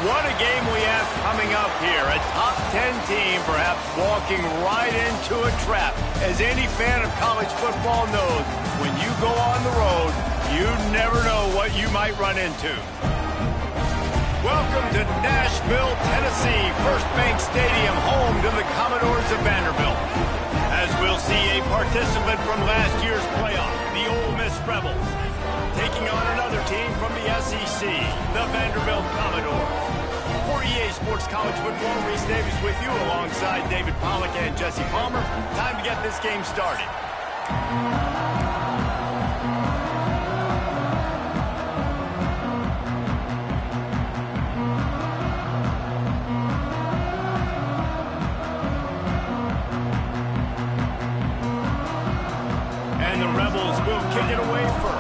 What a game we have coming up here. A top 10 team perhaps walking right into a trap. As any fan of college football knows, when you go on the road, you never know what you might run into. Welcome to Nashville, Tennessee, First Bank Stadium, home to the Commodores of Vanderbilt. As we'll see a participant from last year's playoff, the Ole Miss Rebels, taking on another team from the SEC, the Vanderbilt Commodores. For EA Sports College Football, Reese Davis with you alongside David Pollack and Jesse Palmer. Time to get this game started. And the Rebels will kick it away first.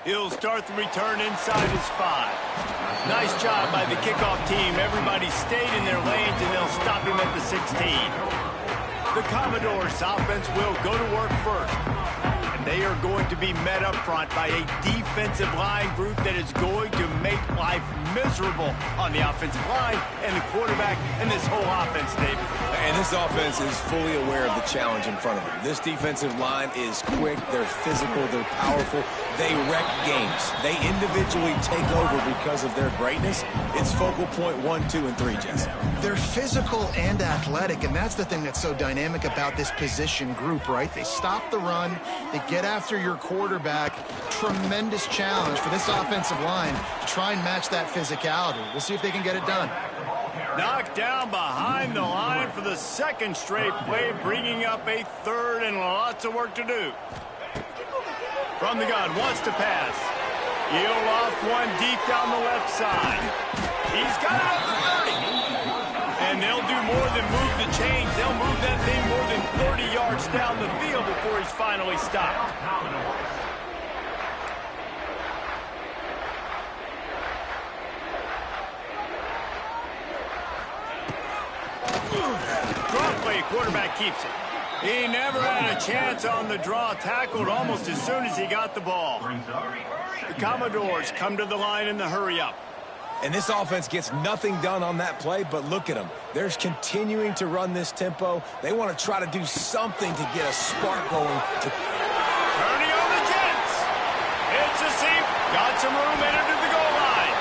He'll start the return inside his 5. Nice job by the kickoff team. Everybody stayed in their lanes, and they'll stop him at the 16. The Commodores offense will go to work first. And they are going to be met up front by a defensive line group that is going to make life miserable on the offensive line and the quarterback and this whole offense, David. And this offense is fully aware of the challenge in front of them. This defensive line is quick, they're physical, they're powerful, they wreck games. They individually take over because of their greatness. It's focal point 1, 2, and 3, Jesse. They're physical and athletic, and that's the thing that's so dynamic about this position group, right? They stop the run, they get after your quarterback. Tremendous challenge for this offensive line to try and match that physicality. We'll see if they can get it done. Knocked down behind the line for the second straight play, bringing up a third and lots of work to do. From the gun, wants to pass. He'll off one deep down the left side. He's got it up to 30. And they'll do more than move the chains. They'll move that thing more than 30 yards down the field before he's finally stopped. Draw play, quarterback keeps it. He never had a chance on the draw, tackled almost as soon as he got the ball. The Commodores come to the line in the hurry-up. And this offense gets nothing done on that play, but look at them. They're continuing to run this tempo. They want to try to do something to get a spark going. Turning on the Jets. It's a seam. Got some room headed to the goal line.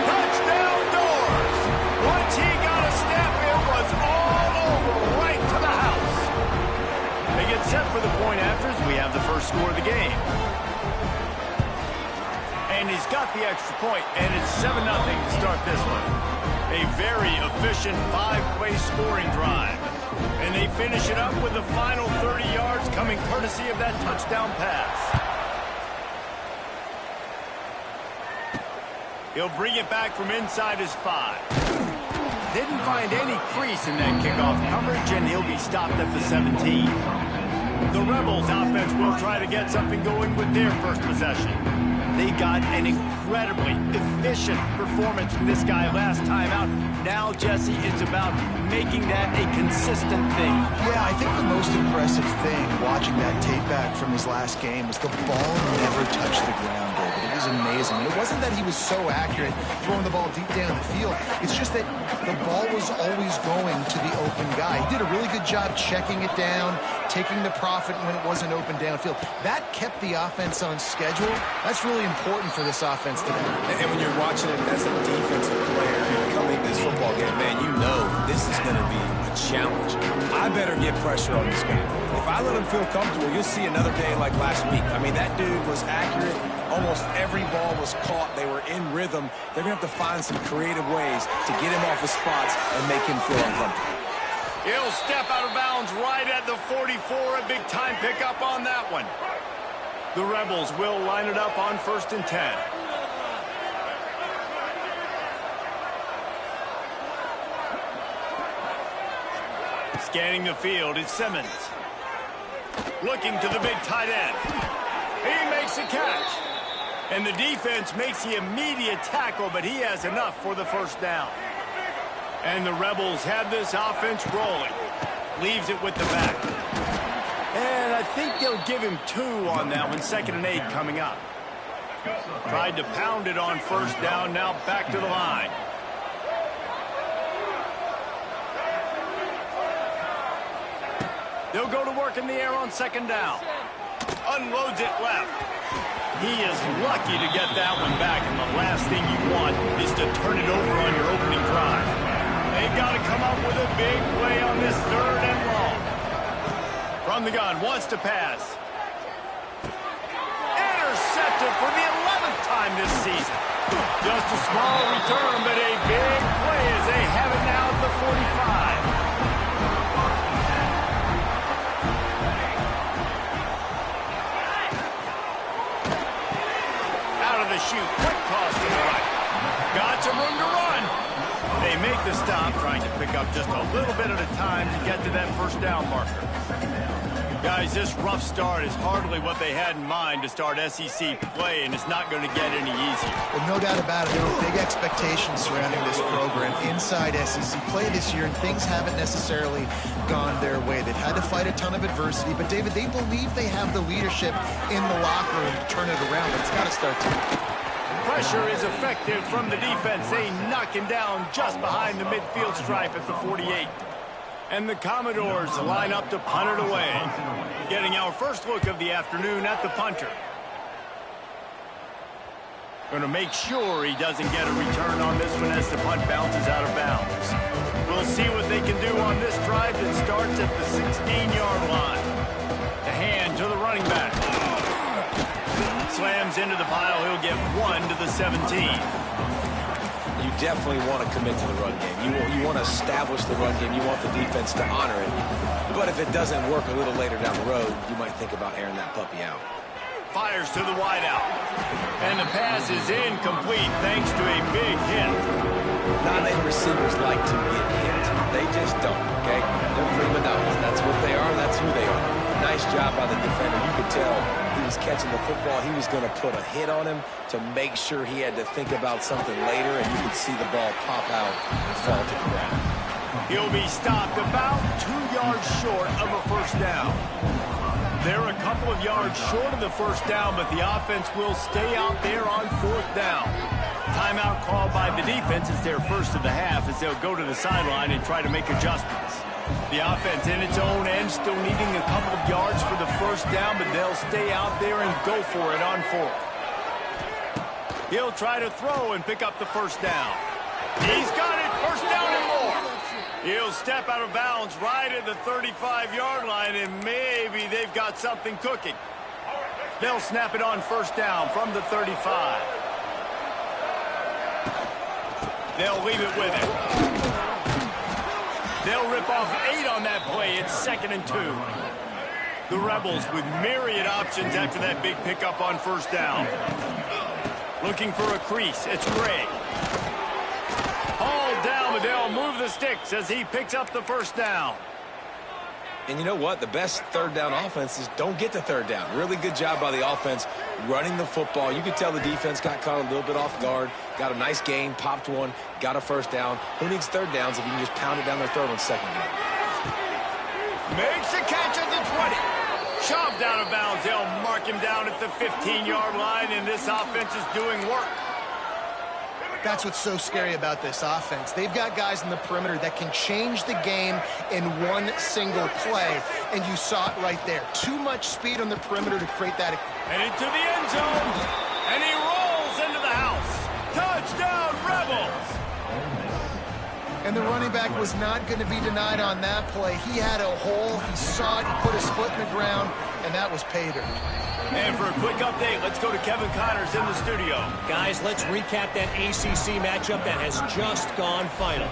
Touchdown Doors. Once he got a step, it was all over right to the house. They get set for the point afters. We have the first score of the game. And he's got the extra point, and it's 7-0 to start this one. A very efficient 5-play scoring drive. And they finish it up with the final 30 yards coming courtesy of that touchdown pass. He'll bring it back from inside his 5. Didn't find any crease in that kickoff coverage, and he'll be stopped at the 17. The Rebels offense will try to get something going with their first possession. They got an incredibly efficient performance from this guy last time out. Now, Jesse, it's about making that a consistent thing. Yeah, I think the most impressive thing watching that tape back from his last game was the ball never touched the ground, David. It was amazing. And it wasn't that he was so accurate throwing the ball deep down the field. It's just that the ball was always going to the open guy. He did a really good job checking it down, taking the profit when it wasn't open downfield. That kept the offense on schedule. That's really important for this offense today. And when you're watching it as a defensive player and coming this football game, man, you know this is going to be a challenge. I better get pressure on this guy. If I let him feel comfortable, you'll see another day like last week. I mean, that dude was accurate. Almost every ball was caught. They were in rhythm. They're going to have to find some creative ways to get him off his spots and make him feel uncomfortable. He'll step out of bounds right at the 44. A big-time pickup on that one. The Rebels will line it up on 1st and 10. Scanning the field is Simmons. Looking to the big tight end. He makes a catch. And the defense makes the immediate tackle, but he has enough for the first down. And the Rebels have this offense rolling. Leaves it with the back. And I think they'll give him 2 on that one. 2nd and 8 coming up. Tried to pound it on 1st down. Now back to the line. They'll go to work in the air on 2nd down. Unloads it left. He is lucky to get that one back, and the last thing you want is to turn it over on your opening drive. They've got to come up with a big play on this 3rd and long. From the gun, wants to pass. Intercepted for the 11th time this season. Just a small return, but a big play as they have it now at the 45. Shoot, quick toss to the right. Got some room to run. They make the stop, trying to pick up just a little bit at a time to get to that 1st down marker. Guys, this rough start is hardly what they had in mind to start SEC play, and it's not going to get any easier. Well, no doubt about it. There were big expectations surrounding this program inside SEC play this year, and things haven't necessarily gone their way. They've had to fight a ton of adversity, but, David, they believe they have the leadership in the locker room to turn it around, but it's got to start to... Pressure is effective from the defense. They knock him down just behind the midfield stripe at the 48. And the Commodores line up to punt it away. Getting our first look of the afternoon at the punter. Going to make sure he doesn't get a return on this one as the punt bounces out of bounds. We'll see what they can do on this drive that starts at the 16-yard line. The hand to the running back. Slams into the pile. He'll get 1 to the 17. You definitely want to commit to the run game. You want to establish the run game. You want the defense to honor it. But if it doesn't work a little later down the road, you might think about airing that puppy out. Fires to the wideout. And the pass is incomplete thanks to a big hit. Non-A receivers like to get hit. They just don't, okay? They're prima donnas. That's what they are. That's who they are. Nice job by the defender. You could tell he was catching the football. He was going to put a hit on him to make sure he had to think about something later, and you could see the ball pop out and fall to the ground. He'll be stopped about 2 yards short of a 1st down. They're a couple of yards short of the 1st down, but the offense will stay out there on 4th down. Timeout called by the defense is their first of the half as they'll go to the sideline and try to make adjustments. The offense in its own end still needing a couple of yards for the 1st down, but they'll stay out there and go for it on 4th. He'll try to throw and pick up the 1st down. He's got it, 1st down and more. He'll step out of bounds right at the 35-yard line, and maybe they've got something cooking. They'll snap it on 1st down from the 35. They'll leave it with him. They'll rip off 8 on that play. It's 2nd and 2. The Rebels with myriad options after that big pickup on 1st down. Looking for a crease. It's Gray. Hauled down, but they'll move the sticks as he picks up the 1st down. And you know what? The best 3rd down offense is don't get to 3rd down. Really good job by the offense running the football. You could tell the defense got caught a little bit off guard. Got a nice gain, popped one, got a 1st down. Who needs 3rd downs if you can just pound it down their throat on 2nd down? Makes the catch at the 20. Shoved out of bounds. They'll mark him down at the 15-yard line, and this offense is doing work. That's what's so scary about this offense. They've got guys in the perimeter that can change the game in one single play, and you saw it right there. Too much speed on the perimeter to create that. And into the end zone, and he rolls into the house. Touchdown, Rebels! And the running back was not going to be denied on that play. He had a hole, he saw it, he put his foot in the ground, and that was pay dirt. And for a quick update, let's go to Kevin Connors in the studio. Guys, let's recap that ACC matchup that has just gone final.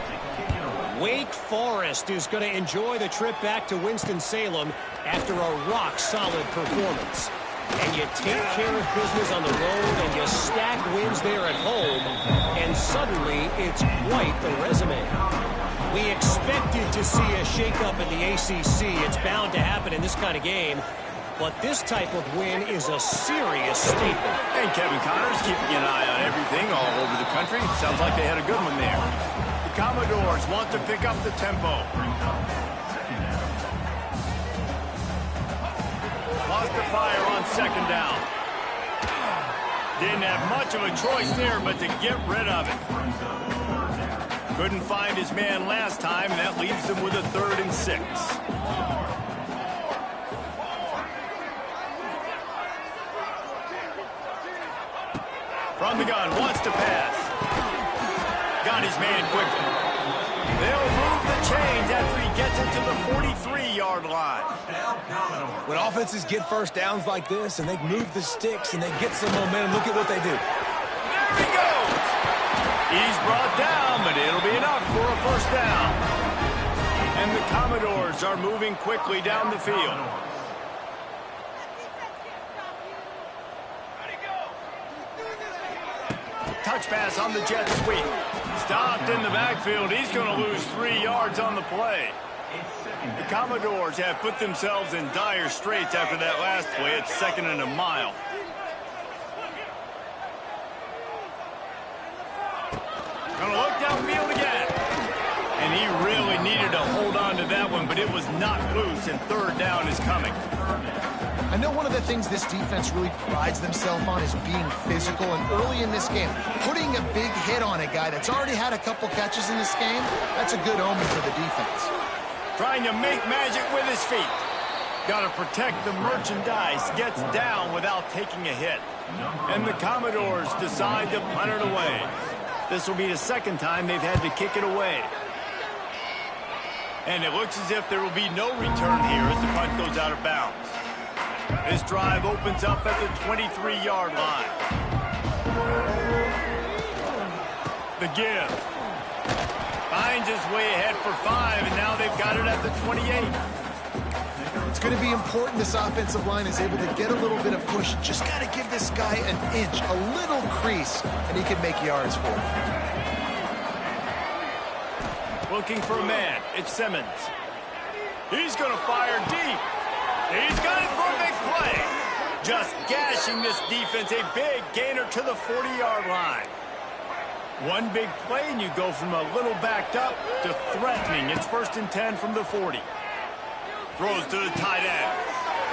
Wake Forest is going to enjoy the trip back to Winston-Salem after a rock-solid performance. And you take care of business on the road and you stack wins there at home, and suddenly it's quite the resume. We expected to see a shakeup in the ACC. It's bound to happen in this kind of game. But this type of win is a serious statement. And Kevin Connors keeping an eye on everything all over the country. Sounds like they had a good one there. The Commodores want to pick up the tempo. to fire on second down. Didn't have much of a choice there but to get rid of it. Couldn't find his man last time, and that leaves him with a 3rd and 6. From the gun, wants to pass. Got his man quickly. They'll move the chains after he gets it to the 43-yard line. When offenses get first downs like this and they move the sticks and they get some momentum, look at what they do. There he goes. He's brought down, but it'll be enough for a first down. And the Commodores are moving quickly down the field. Touch pass on the jet sweep. Stopped in the backfield. He's going to lose 3 yards on the play. The Commodores have put themselves in dire straits after that last play. It's 2nd and a mile. Going to look downfield again. And he really needed to hold on to that one, but it was not loose, and 3rd down is coming. I know one of the things this defense really prides themselves on is being physical, and early in this game, putting a big hit on a guy that's already had a couple catches in this game, that's a good omen for the defense. Trying to make magic with his feet. Got to protect the merchandise. Gets down without taking a hit. And the Commodores decide to punt it away. This will be the 2nd time they've had to kick it away. And it looks as if there will be no return here as the punt goes out of bounds. This drive opens up at the 23-yard line. The give. Finds his way ahead for 5, and now they've got it at the 28. It's going to be important this offensive line is able to get a little bit of push. Just got to give this guy an inch, a little crease, and he can make yards for him. Looking for a man. It's Simmons. He's going to fire deep. He's got it for a big play. Just gashing this defense. A big gainer to the 40-yard line. One big play, and you go from a little backed up to threatening. It's 1st and 10 from the 40. Throws to the tight end.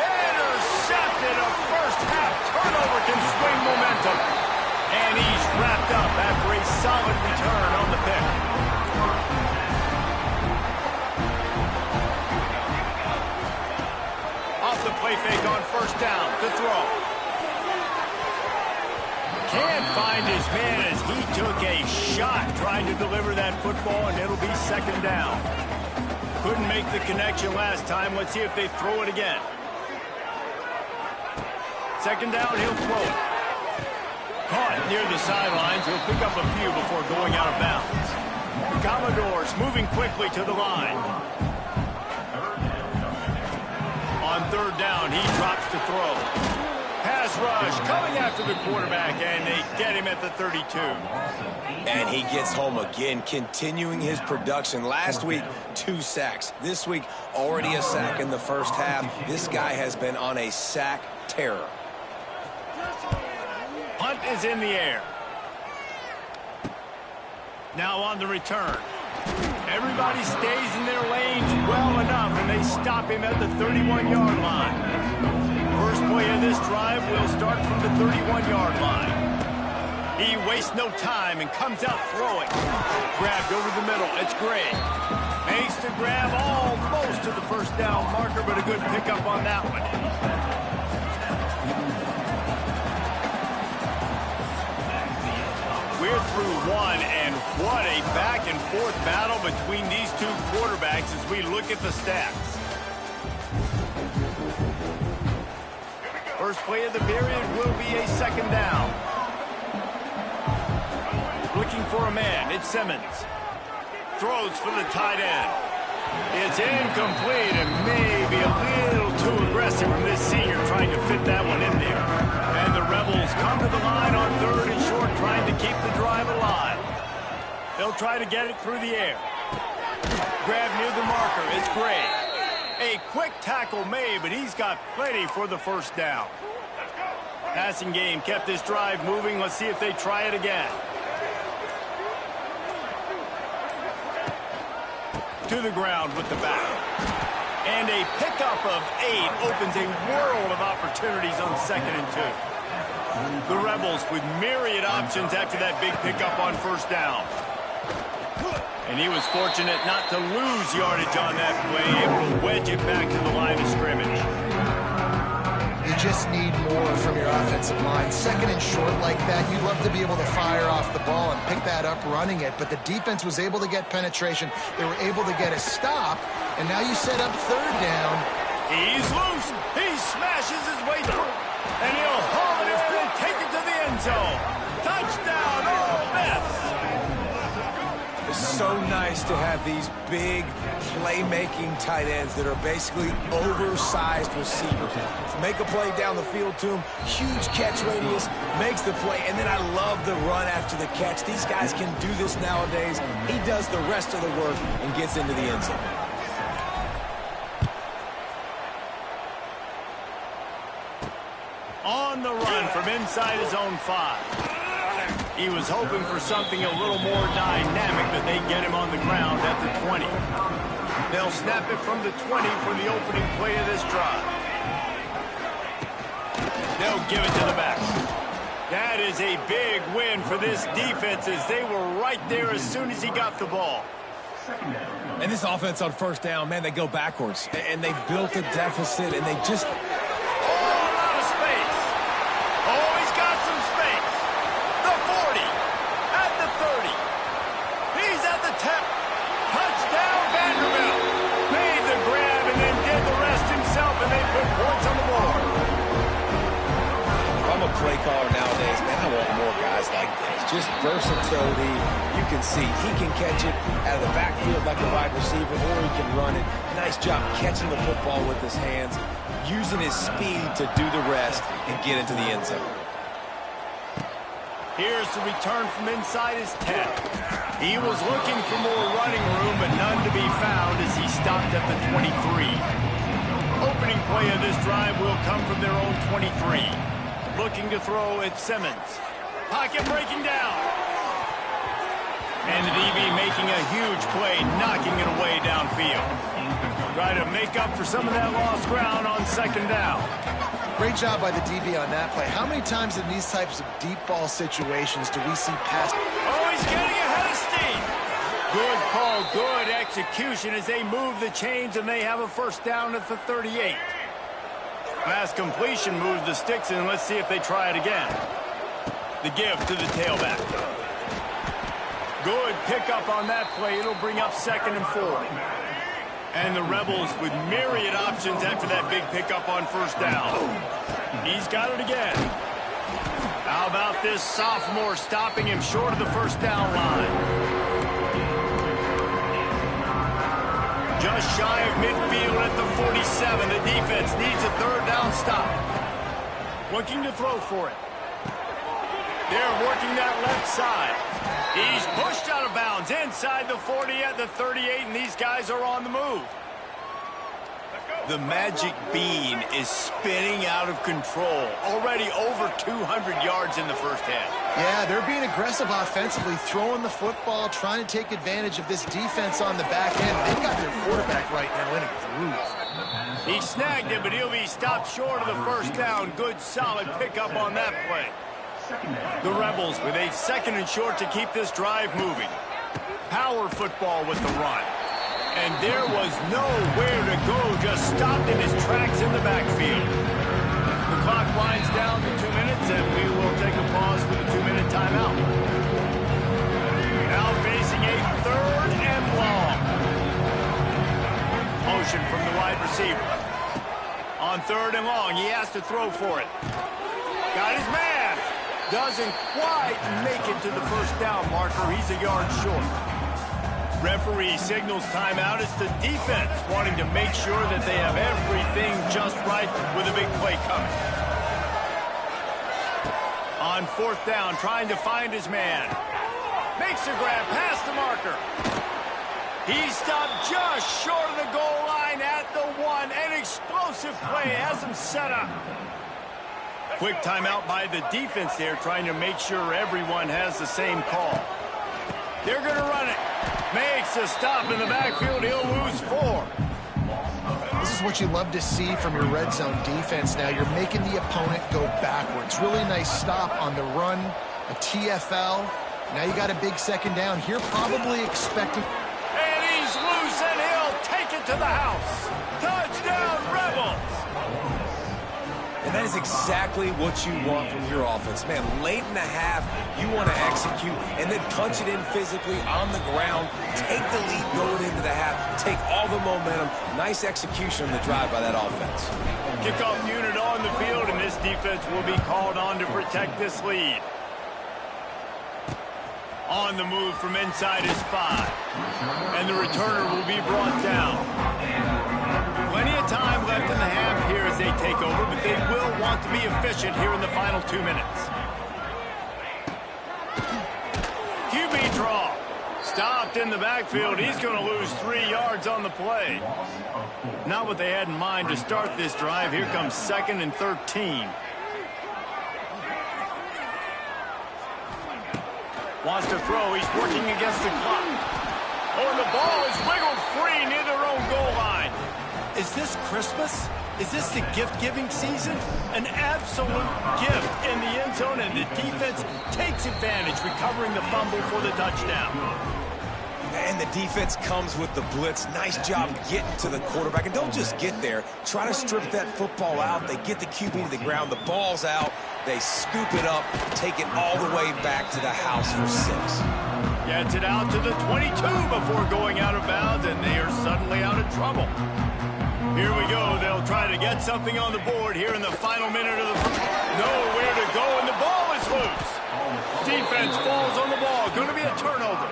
Intercepted. A first-half turnover can swing momentum. And he's wrapped up after a solid return on the pick. Off the play fake on 1st down. The throw. Can't find his man as he took a shot trying to deliver that football, and it'll be 2nd down. Couldn't make the connection last time. Let's see if they throw it again. 2nd down, he'll throw it. Caught near the sidelines. He'll pick up a few before going out of bounds. The Commodores moving quickly to the line. On 3rd down, he drops to throw. Pass rush coming after the quarterback, and they get him at the 32. And he gets home again, continuing his production. Last week, 2 sacks. This week, already a sack in the first half. This guy has been on a sack terror. Punt is in the air. Now on the return. Everybody stays in their lanes well enough, and they stop him at the 31-yard line. First play of this drive will start from the 31-yard line. He wastes no time and comes out throwing. Grabbed over the middle. It's Gray. Makes the grab almost to the 1st down marker, but a good pickup on that one. We're through one, and what a back-and-forth battle between these two quarterbacks as we look at the stats. First play of the period will be a 2nd down. Looking for a man. It's Simmons. Throws for the tight end. It's incomplete and maybe a little too aggressive from this senior trying to fit that one in there. And the Rebels come to the line on 3rd and short, trying to keep the drive alive. They'll try to get it through the air. Grab near the marker. It's Gray. A quick tackle made, but he's got plenty for the 1st down. Passing game kept this drive moving. Let's see if they try it again. To the ground with the back. And a pickup of 8 opens a world of opportunities on 2nd and 2. The Rebels with myriad options after that big pickup on 1st down. And he was fortunate not to lose yardage on that play, able to wedge it back to the line of scrimmage. You just need more from your offensive line. 2nd and short like that, you'd love to be able to fire off the ball and pick that up running it, but the defense was able to get penetration. They were able to get a stop, and now you set up 3rd down. He's loose. He smashes his way through, and he'll haul it in and take it to the end zone. Touchdown, Ole Miss. It's so nice to have these big playmaking tight ends that are basically oversized receivers. Make a play down the field to him, huge catch radius, makes the play, and then I love the run after the catch. These guys can do this nowadays. He does the rest of the work and gets into the end zone. On the run from inside his own 5. He was hoping for something a little more dynamic, but they get him on the ground at the 20. They'll snap it from the 20 for the opening play of this drive. They'll give it to the back. That is a big win for this defense as they were right there as soon as he got the ball. And this offense on 1st down, man, they go backwards. And they built a deficit, and they just... out of space. Oh, he's got some space. The 40. At the 30. He's at the 10. Touchdown, Vanderbilt. Made the grab and then did the rest himself, and they put points on the board. If I'm a play caller nowadays, man, I want more guys like this. Just versatility. You can see he can catch it out of the backfield like a wide receiver, or he can run it. Nice job catching the football with his hands, using his speed to do the rest and get into the end zone. Here's the return from inside his 10. He was looking for more running room, but none to be found as he stopped at the 23. Opening play of this drive will come from their own 23. Looking to throw at Simmons. Pocket breaking down. And the DB making a huge play, knocking it away downfield. Try to make up for some of that lost ground on 2nd down. Great job by the DB on that play. How many times in these types of deep ball situations do we see pass? Oh, he's getting ahead of steam. Good call, good execution as they move the chains and they have a 1st down at the 38. Pass completion moves the sticks in. Let's see if they try it again. The give to the tailback. Good pickup on that play. It'll bring up 2nd and 4. And the Rebels with myriad options after that big pickup on 1st down. He's got it again. How about this sophomore stopping him short of the 1st down line? Just shy of midfield at the 47. The defense needs a 3rd down stop. Looking to throw for it. They're working that left side. He's pushed out of bounds inside the 40 at the 38, and these guys are on the move. The magic bean is spinning out of control. Already over 200 yards in the 1st half. Yeah, they're being aggressive offensively, throwing the football, trying to take advantage of this defense on the back end. They've got their quarterback right now in a groove. He snagged it, but he'll be stopped short of the 1st down. Good, solid pickup on that play. The Rebels with a 2nd and short to keep this drive moving. Power football with the run. And there was nowhere to go, just stopped in his tracks in the backfield. The clock winds down to 2 minutes, and we will take a pause for the 2-minute timeout. Now facing a 3rd and long. Motion from the wide receiver. On 3rd and long, he has to throw for it. Got his man. Doesn't quite make it to the 1st down marker. He's a yard short. Referee signals timeout. It's the defense wanting to make sure that they have everything just right with a big play coming. On 4th down, trying to find his man. Makes a grab past the marker. He stopped just short of the goal line at the 1. An explosive play has him set up. Quick timeout by the defense there, trying to make sure everyone has the same call. They're going to run it. Makes a stop in the backfield. He'll lose 4. what you love to see from your red zone defense now. You're making the opponent go backwards. Really nice stop on the run, a TFL. Now you got a big second down here, probably expecting... And he's loose, and he'll take it to the house. Touchdown, Rebels! And that is exactly what you want from your offense. Man, late in the half, you want to execute and then punch it in physically on the ground, take the lead going into the half, take all the momentum. Nice execution on the drive by that offense. Kickoff unit on the field, and this defense will be called on to protect this lead. On the move from inside his 5. And the returner will be brought down. Plenty of time left in the half here as they take over, but they will want to be efficient here in the final 2 minutes. QB draw. Stopped in the backfield. He's going to lose 3 yards on the play. Not what they had in mind to start this drive. Here comes 2nd and 13. Wants to throw. He's working against the clock. Oh, and the ball is wiggled free near their own goal line. Is this Christmas? Is this the gift-giving season? An absolute gift in the end zone, and the defense takes advantage, recovering the fumble for the touchdown. And the defense comes with the blitz. Nice job getting to the quarterback. And don't just get there. Try to strip that football out. They get the QB to the ground. The ball's out. They scoop it up, take it all the way back to the house for 6. Gets it out to the 22 before going out of bounds, and they are suddenly out of trouble. Here we go. They'll try to get something on the board here in the final minute of the... Nowhere to go, and the ball is loose. Defense falls on the ball. Going to be a turnover.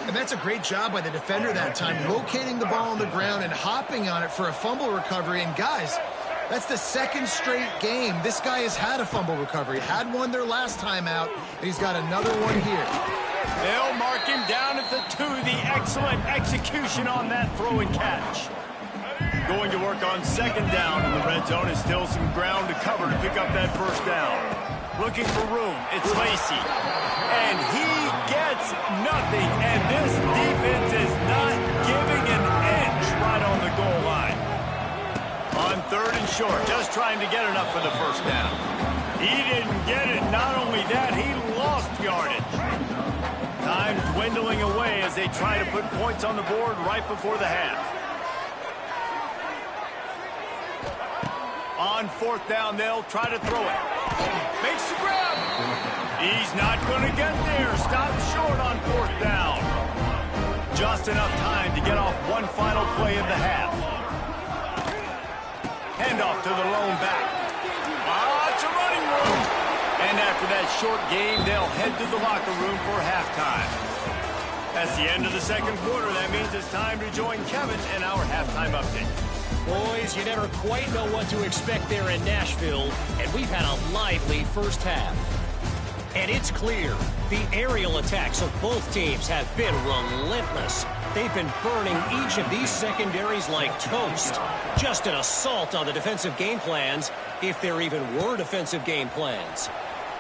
And that's a great job by the defender that time, locating the ball on the ground and hopping on it for a fumble recovery. And guys, that's the 2nd straight game this guy has had a fumble recovery. Had one their last time out, and he's got another one here. They'll mark him down at the 2. The excellent execution on that throw and catch. Going to work on 2nd down in the red zone. Is still some ground to cover to pick up that 1st down. Looking for room. It's Lacy. And he gets nothing. And this defense is not giving an inch right on the goal line. On 3rd and short, just trying to get enough for the 1st down. He didn't get it. Not only that, he lost yardage. Time dwindling away as they try to put points on the board right before the half. On 4th down, they'll try to throw it. Makes the grab. He's not going to get there. Stopped short on 4th down. Just enough time to get off one final play of the half. Handoff to the lone back. It's a running room. And after that short game, they'll head to the locker room for halftime. That's the end of the 2nd quarter. That means it's time to join Kevin in our halftime update. Boys, you never quite know what to expect there in Nashville, and we've had a lively 1st half. And it's clear, the aerial attacks of both teams have been relentless. They've been burning each of these secondaries like toast. Just an assault on the defensive game plans, if there even were defensive game plans.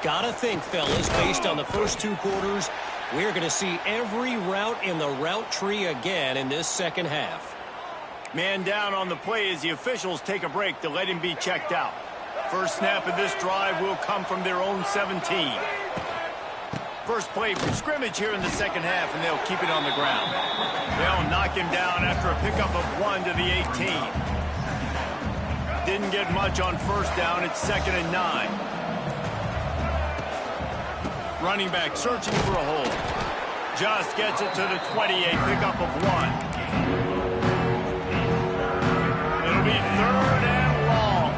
Gotta think, fellas, based on the first 2 quarters, we're going to see every route in the route tree again in this 2nd half. Man down on the play as the officials take a break to let him be checked out. First snap of this drive will come from their own 17. First play from scrimmage here in the 2nd half, and they'll keep it on the ground. They'll knock him down after a pickup of 1 to the 18. Didn't get much on 1st down. It's 2nd and 9. Running back searching for a hole. Just gets it to the 28, pickup of 1. It'll be 3rd and long.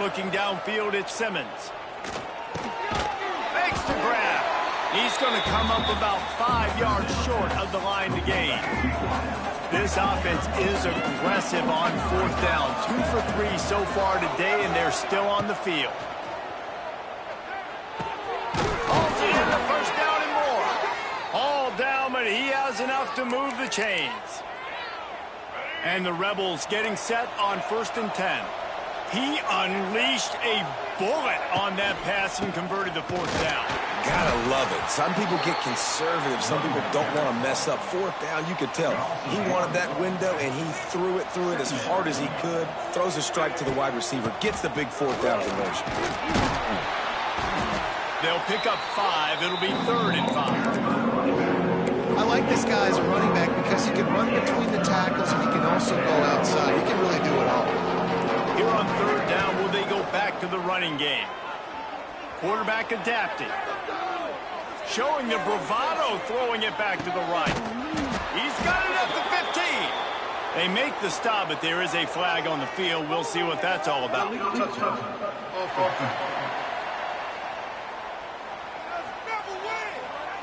Looking downfield, it's Simmons. Makes the grab. He's going to come up about 5 yards short of the line to gain. This offense is aggressive on 4th down. 2 for 3 so far today, and they're still on the field. Halsey in the 1st down and more. All down, but he has enough to move the chains. And the Rebels getting set on 1st and 10. He unleashed a bullet on that pass and converted the 4th down. Gotta love it. Some people get conservative. Some people don't want to mess up. Fourth down, you could tell. He wanted that window, and he threw it as hard as he could. Throws a strike to the wide receiver. Gets the big fourth down conversion. They'll pick up 5. It'll be 3rd and 5. I like this guy as a running back because he can run between the tackles and he can also go outside. He can really do it all. Here on 3rd down, will they go back to the running game? Quarterback adapted. Showing the bravado, throwing it back to the right. He's got it at the 15. They make the stop, but there is a flag on the field. We'll see what that's all about.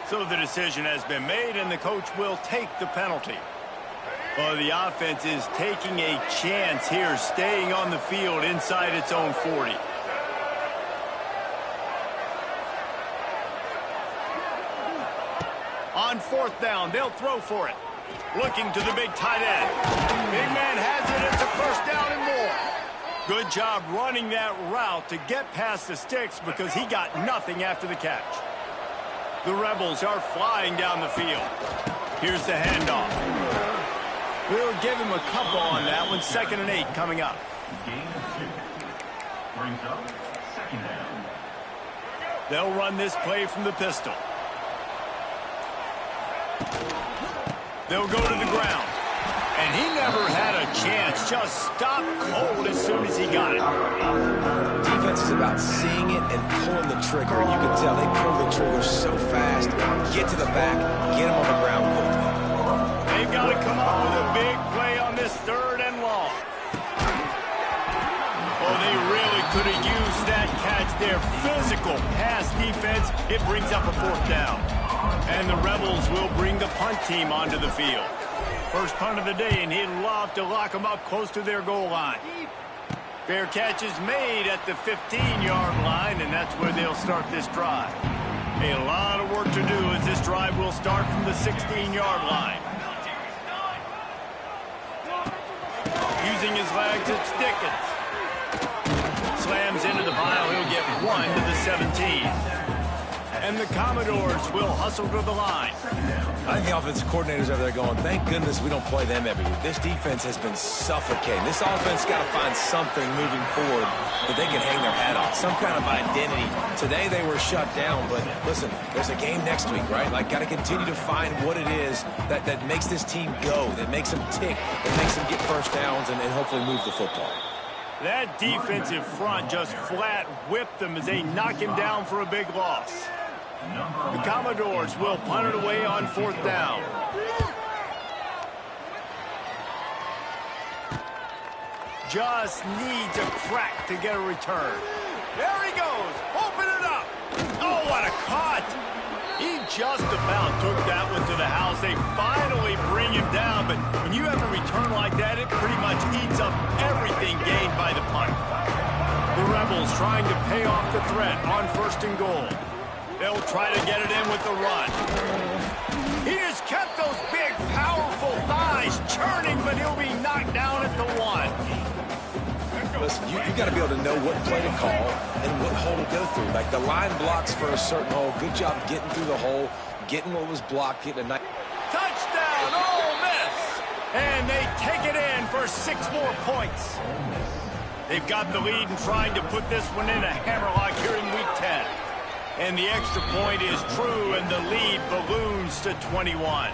So the decision has been made, and the coach will take the penalty. Well, the offense is taking a chance here, staying on the field inside its own 40. On 4th down, they'll throw for it. Looking to the big tight end. Big man has it. It's a 1st down and more. Good job running that route to get past the sticks because he got nothing after the catch. The Rebels are flying down the field. Here's the handoff. We'll give him a couple on that one. 2nd and 8 coming up. They'll run this play from the pistol. They'll go to the ground. And he never had a chance. Just stopped cold as soon as he got it. Defense is about seeing it and pulling the trigger. And you can tell they pull the trigger so fast. Get to the back. Get him on the ground quickly. They've got to come up with a big play on this 3rd and long. Oh, they really could have used that catch there. Physical pass defense. It brings up a 4th down. And the Rebels will bring the punt team onto the field. First punt of the day, and he'd love to lock them up close to their goal line. Fair catch is made at the 15-yard line, and that's where they'll start this drive. A lot of work to do as this drive will start from the 16-yard line. Using his legs, it's Dickens. Slams into the pile. He'll get 1 to the 17. And the Commodores will hustle to the line. I think the offensive coordinators over there going, thank goodness we don't play them every week. This defense has been suffocating. This offense got to find something moving forward that they can hang their hat on, some kind of identity. Today they were shut down, but listen, there's a game next week, right? Like, got to continue to find what it is that makes this team go, that makes them tick, that makes them get first downs and hopefully move the football. That defensive front just flat whipped them as they knock him down for a big loss. The Commodores will punt it away on 4th down. Just needs a crack to get a return. There he goes. Open it up. Oh, what a cut. He just about took that one to the house. They finally bring him down, but when you have a return like that, it pretty much eats up everything gained by the punt. The Rebels trying to pay off the threat on 1st and goal. They'll try to get it in with the run. He has kept those big, powerful thighs churning, but he'll be knocked down at the 1. Listen, you got to be able to know what play to call and what hole to go through. Like, the line blocks for a certain hole. Good job getting through the hole, getting what was blocked, getting a nice... Touchdown, Ole Miss! And they take it in for 6 more points. They've got the lead and trying to put this one in a hammerlock here in Week 10. And the extra point is true, and the lead balloons to 21.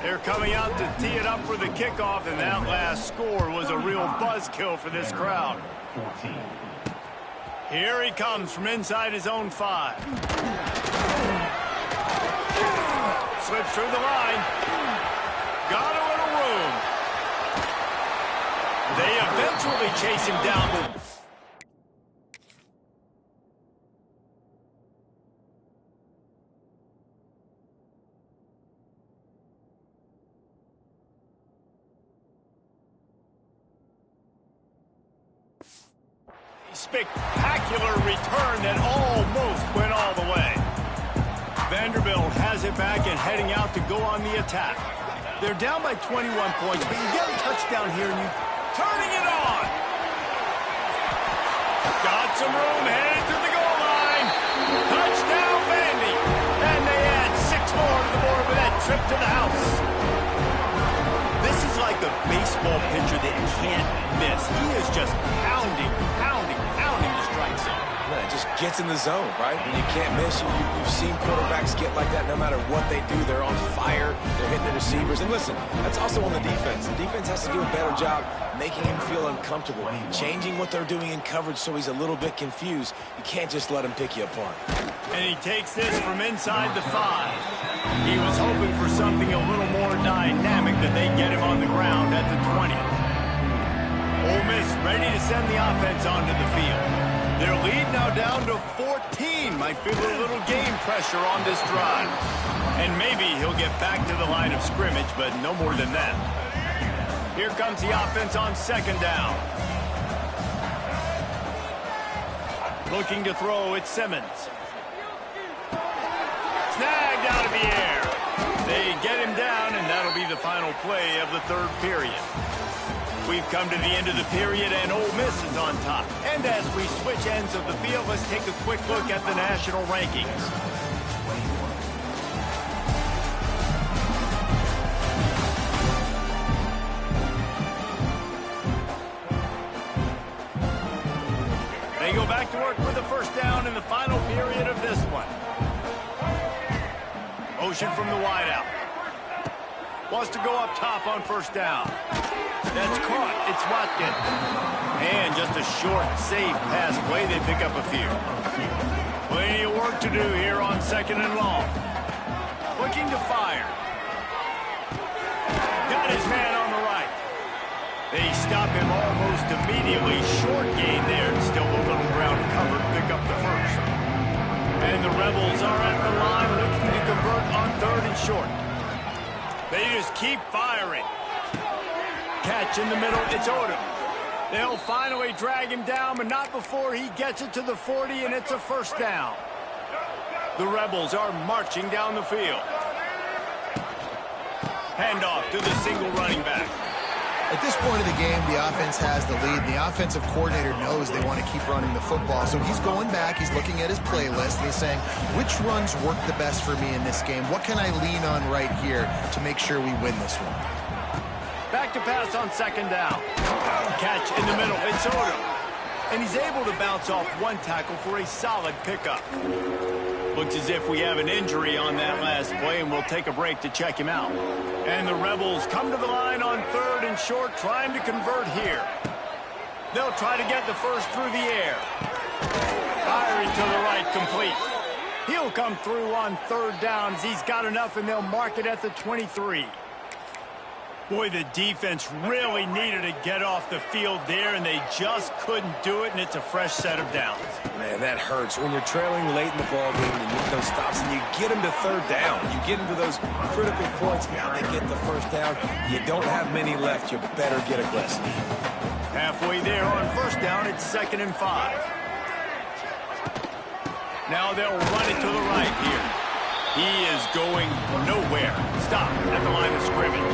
They're coming out to tee it up for the kickoff, and that last score was a real buzzkill for this crowd. Here he comes from inside his own 5. Slips through the line. Got a little room. They eventually chase him down. Spectacular return that almost went all the way. Vanderbilt has it back and heading out to go on the attack. They're down by 21 points, but you get a touchdown here and you turning it on. Got some room, headed to the goal line. Touchdown, Vandy. trip to the house. This is like a baseball pitcher that can't miss. He is just pounding the strike zone. Man, it just gets in the zone, right? When you can't miss, you've seen quarterbacks get like that no matter what they do. They're on fire. They're hitting the receivers. And listen, that's also on the defense. The defense has to do a better job making him feel uncomfortable, changing what they're doing in coverage so he's a little bit confused. You can't just let him pick you apart. And he takes this from inside the 5. He was hoping for something a little more dynamic that they get him on the ground at the 20. Ole Miss ready to send the offense onto the field. Their lead now down to 14. Might feel a little game pressure on this drive. And maybe he'll get back to the line of scrimmage, but no more than that. Here comes the offense on second down. Looking to throw, it's Simmons. Snagged out of the air. They get him down, and that'll be the final play of the third period. We've come to the end of the period, and Ole Miss is on top. And as we switch ends of the field, let's take a quick look at the national rankings. They go back to work with the first down in the final period of this one. Motion from the wideout. Wants to go up top on first down. That's caught. It's Watkins. And just a short, safe pass play. They pick up a few. Plenty of work to do here on second and long. Looking to fire. Got his man on the right. They stop him almost immediately. Short gain there. Still a little ground covered. Pick up the first. And the Rebels are at the line looking to convert on third and short. They just keep firing. Catch in the middle, it's Odom. They'll finally drag him down, but not before he gets it to the 40, and it's a first down. The Rebels are marching down the field. Handoff to the single running back. At this point of the game, the offense has the lead. The offensive coordinator knows they want to keep running the football. So he's going back, he's looking at his playlist, and he's saying, which runs work the best for me in this game? What can I lean on right here to make sure we win this one? Back to pass on second down. Catch in the middle, it's Odom. And he's able to bounce off one tackle for a solid pickup. Looks as if we have an injury on that last play, and we'll take a break to check him out. And the Rebels come to the line on third and short, trying to convert here. They'll try to get the first through the air. Firing to the right, complete. He'll come through on third down as he's got enough, and they'll mark it at the 23. Boy, the defense really needed to get off the field there, and they just couldn't do it, and it's a fresh set of downs. Man, that hurts. When you're trailing late in the ball game and you get those stops and you get them to third down, you get into those critical points, now they get the first down. You don't have many left. You better get aggressive. Halfway there on first down, it's 2nd and 5. Now they'll run it to the right here. He is going nowhere. Stop at the line of scrimmage.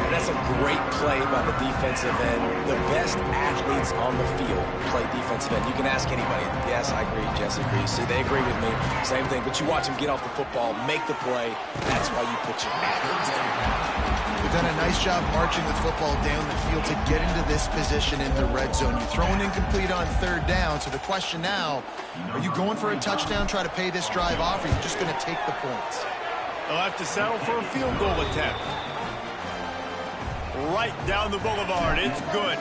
And that's a great play by the defensive end. The best athletes on the field play defensive end. You can ask anybody. Yes, I agree. Jesse agrees. See, they agree with me. Same thing. But you watch them get off the football, make the play. That's why you put your athletes there. They've done a nice job marching the football down the field to get into this position in the red zone. You throw an incomplete on third down. So the question now, are you going for a touchdown, try to pay this drive off, or are you just going to take the points? They'll have to settle for a field goal attempt. Right down the boulevard. It's good.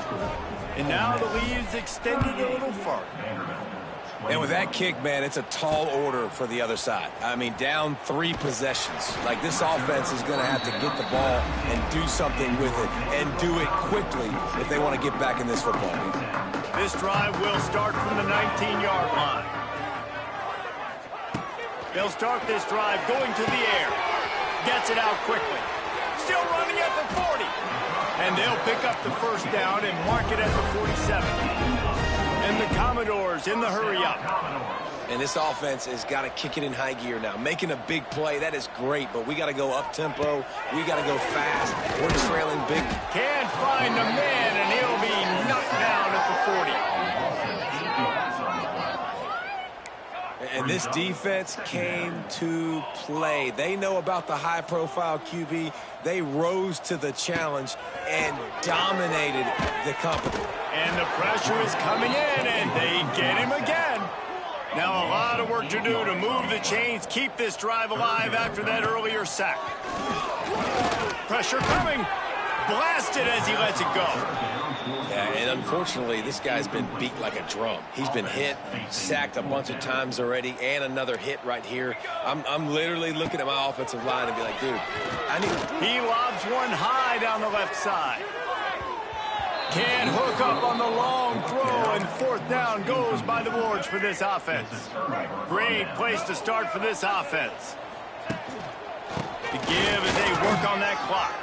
And now the lead is extended a little further. And with that kick, man, it's a tall order for the other side. I mean, down 3 possessions. Like, this offense is going to have to get the ball and do something with it, and do it quickly if they want to get back in this football game. This drive will start from the 19-yard line. They'll start this drive going to the air. Gets it out quickly. Still running at the 40. And they'll pick up the first down and mark it at the 47. And the Commodores in the hurry-up. And this offense has got to kick it in high gear now. Making a big play, that is great, but we got to go up-tempo. We got to go fast. We're trailing big. Can't find a man, and he'll be knocked down at the 40. And this defense came to play. They know about the high-profile QB. They rose to the challenge and dominated the company. And the pressure is coming in, and they get him again. Now a lot of work to do to move the chains, keep this drive alive after that earlier sack. Pressure coming. Blasted as he lets it go. Yeah, and unfortunately, this guy's been beat like a drum. He's been hit, sacked a bunch of times already, and another hit right here. I'm literally looking at my offensive line and be like, dude, I need... He lobs one high down the left side. Can't hook up on the long throw, and fourth down goes by the boards for this offense. Great place to start for this offense. To give as they work on that clock.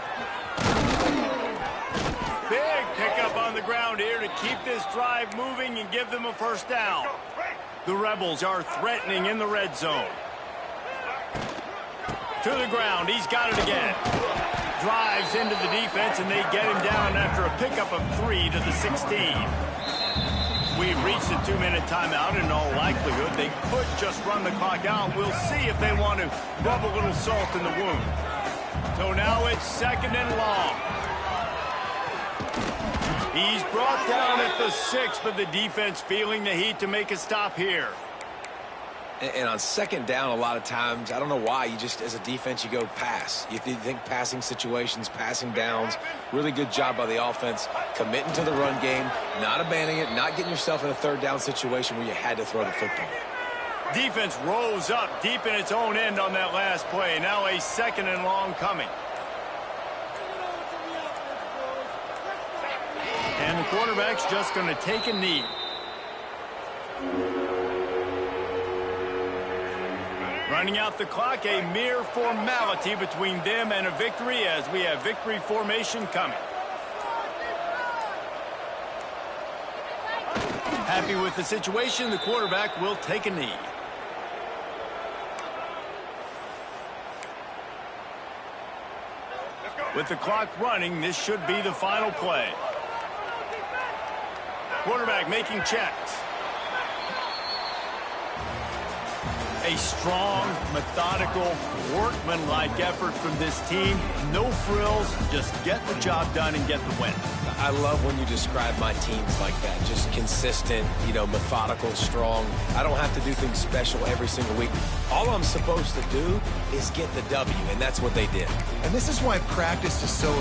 Big pickup on the ground here to keep this drive moving and give them a first down. The Rebels are threatening in the red zone. To the ground, he's got it again. Drives into the defense, and they get him down after a pickup of 3 to the 16. We've reached the 2-minute timeout. In all likelihood, they could just run the clock out. We'll see if they want to rub a little salt in the wound. So now it's 2nd and long. He's brought down at the 6, but the defense feeling the heat to make a stop here. And on 2nd down, a lot of times, I don't know why, you just, as a defense, you go pass. You think passing situations, passing downs. Really good job by the offense, committing to the run game, not abandoning it, not getting yourself in a 3rd down situation where you had to throw the football. Defense rose up deep in its own end on that last play. Now a 2nd and long coming. And the quarterback's just going to take a knee. Running out the clock, a mere formality between them and a victory as we have victory formation coming. Happy with the situation, the quarterback will take a knee. With the clock running, this should be the final play. Quarterback making checks. A strong, methodical, workmanlike effort from this team. No frills, just get the job done and get the win. I love when you describe my teams like that. Just consistent, methodical, strong. I don't have to do things special every single week. All I'm supposed to do is get the W, and that's what they did. And this is why practice is so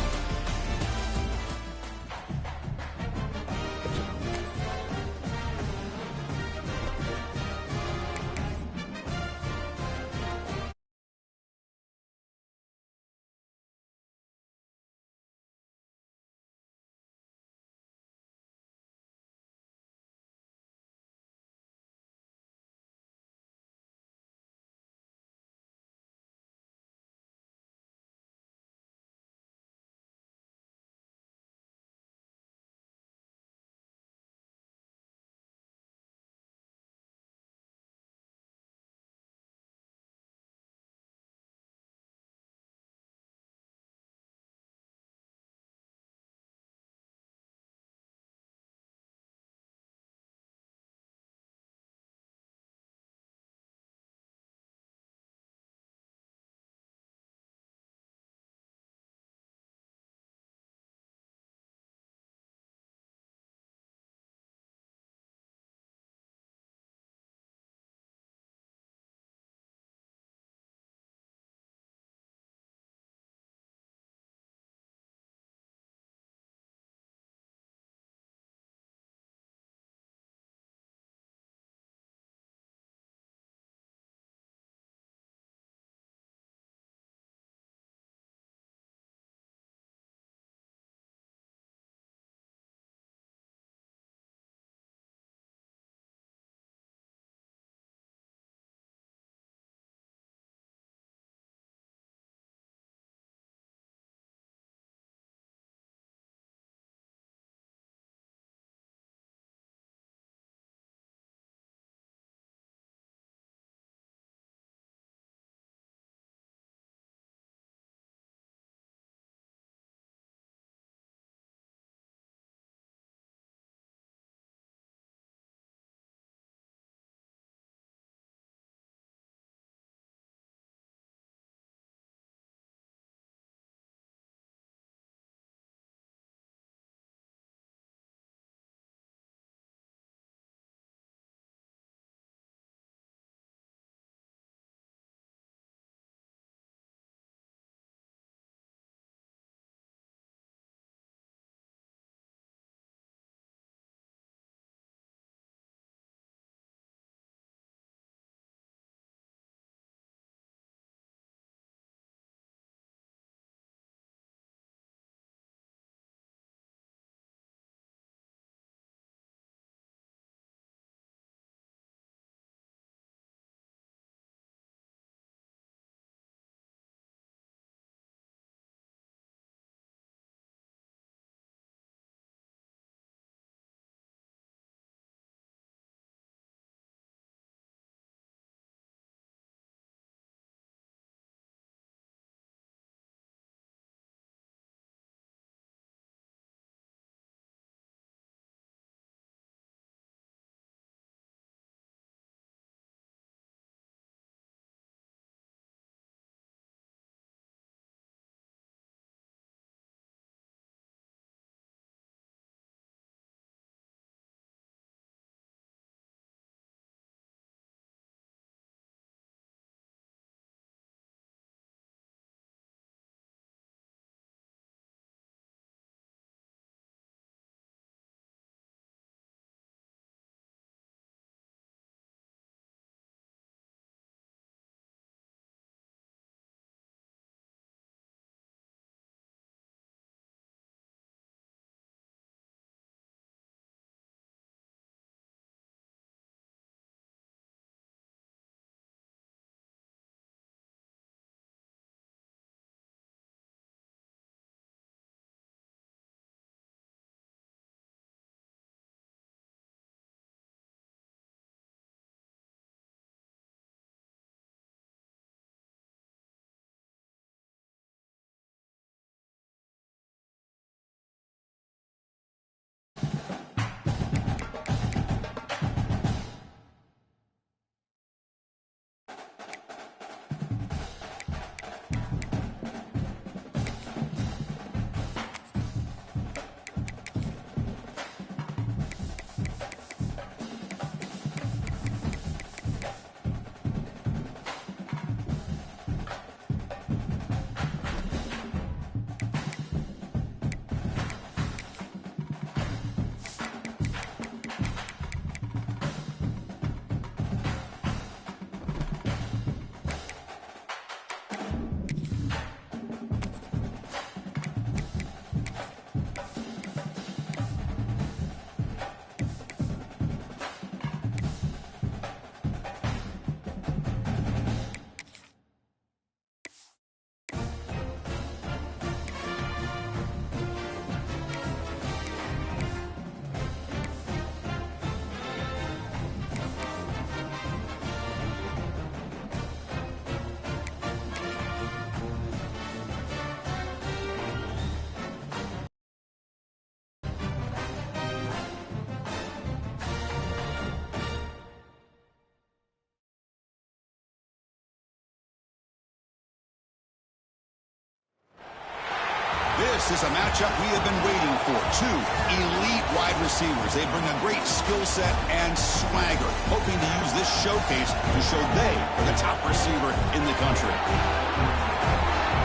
This is a matchup we have been waiting for. Two elite wide receivers. They bring a great skill set and swagger, hoping to use this showcase to show they are the top receiver in the country.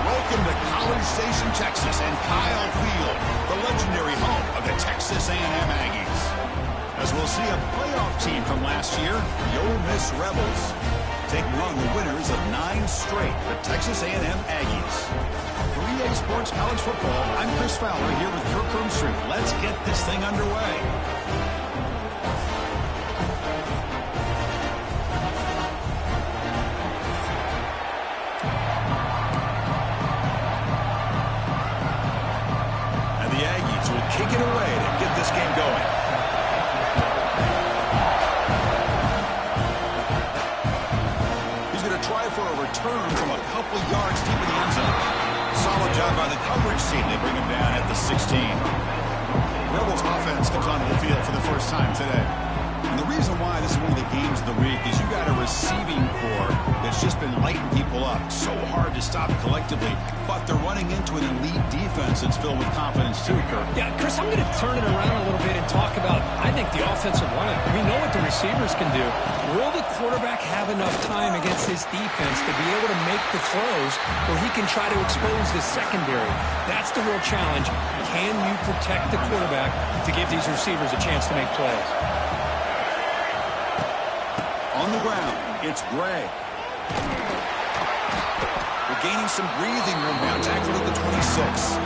Welcome to College Station, Texas, and Kyle Field, the legendary home of the Texas A&M Aggies. As we'll see a playoff team from last year, the Ole Miss Rebels, taking on the winners of 9 straight, the Texas A&M Aggies. For EA Sports College Football, I'm Chris Fowler here with Kirk Herbstreit. Let's get this thing underway. And the Aggies will kick it away to get this game going. Try for a return from a couple yards deep in the end zone. Solid job by the coverage team. They bring him down at the 16. Rebels offense comes onto the field for the first time today. And the reason why this is one of the games of the week is you got a receiving corps that's just been lighting people up. So hard to stop collectively, but they're running into an elite defense that's filled with confidence too, Kirk. Yeah, Chris, I'm going to turn it around a little bit and talk about, I think, the offensive line. We know what the receivers can do. Will the quarterback have enough time against this defense to be able to make the throws where he can try to expose the secondary? That's the real challenge. Can you protect the quarterback to give these receivers a chance to make plays? On the ground, it's Bray. We're gaining some breathing room now, tackled at the 26.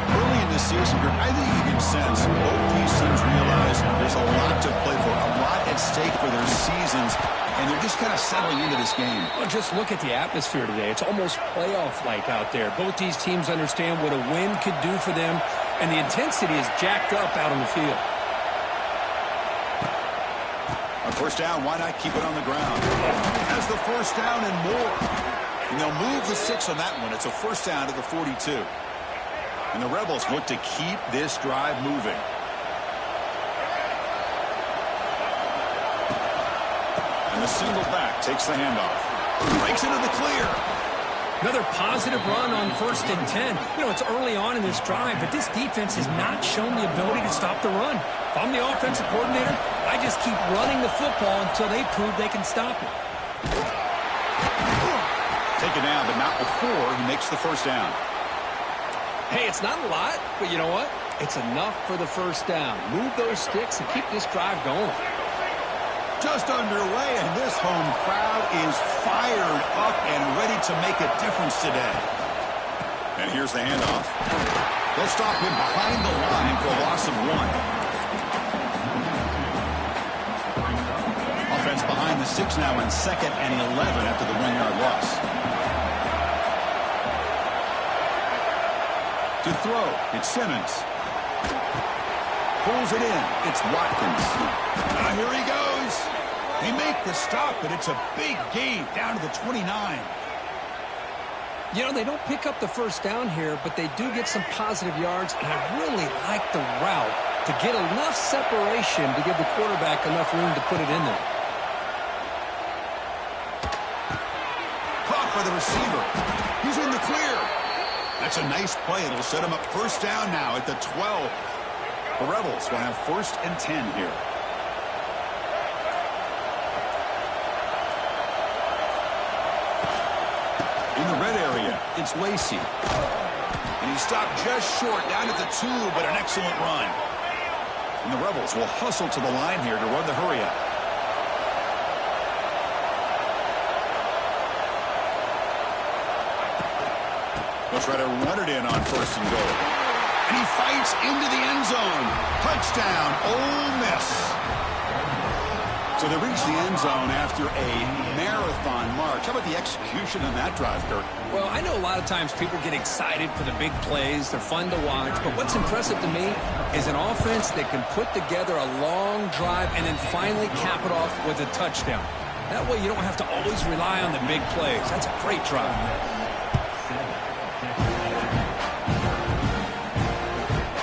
Early in this season, I think you can sense both these teams realize there's a lot to play for, a lot at stake for their seasons, and they're just kind of settling into this game. Well, just look at the atmosphere today. It's almost playoff-like out there. Both these teams understand what a win could do for them, and the intensity is jacked up out on the field. On first down, why not keep it on the ground? Has the first down and more. And they'll move the 6 on that one. It's a first down to the 42. And the Rebels look to keep this drive moving. And the single back takes the handoff. Breaks into the clear. Another positive run on 1st and 10. You know, it's early on in this drive, but this defense has not shown the ability to stop the run. If I'm the offensive coordinator, I just keep running the football until they prove they can stop it. Taken down, but not before he makes the first down. Hey, it's not a lot, but you know what? It's enough for the first down. Move those sticks and keep this drive going. Just underway, and this home crowd is fired up and ready to make a difference today. And here's the handoff. They'll stop him behind the line for a loss of 1. Offense behind the 6 now in 2nd and 11 after the 1-yard loss. To throw, it's Simmons. Pulls it in, it's Watkins. Now here he goes. They make the stop, but it's a big gain down to the 29. You know, they don't pick up the first down here, but they do get some positive yards, and I really like the route to get enough separation to give the quarterback enough room to put it in there. Caught by the receiver. He's in the clear. That's a nice play. It'll set him up first down now at the 12. The Rebels will have 1st and 10 here. In the red area, it's Lacey. And he stopped just short down at the 2, but an excellent run. And the Rebels will hustle to the line here to run the hurry-up. They'll try to run it in on 1st and goal. And he fights into the end zone. Touchdown, Ole Miss. So they reach the end zone after a marathon march. How about the execution on that drive, Kirk? Well, I know a lot of times people get excited for the big plays. They're fun to watch. But what's impressive to me is an offense that can put together a long drive and then finally cap it off with a touchdown. That way you don't have to always rely on the big plays. That's a great drive.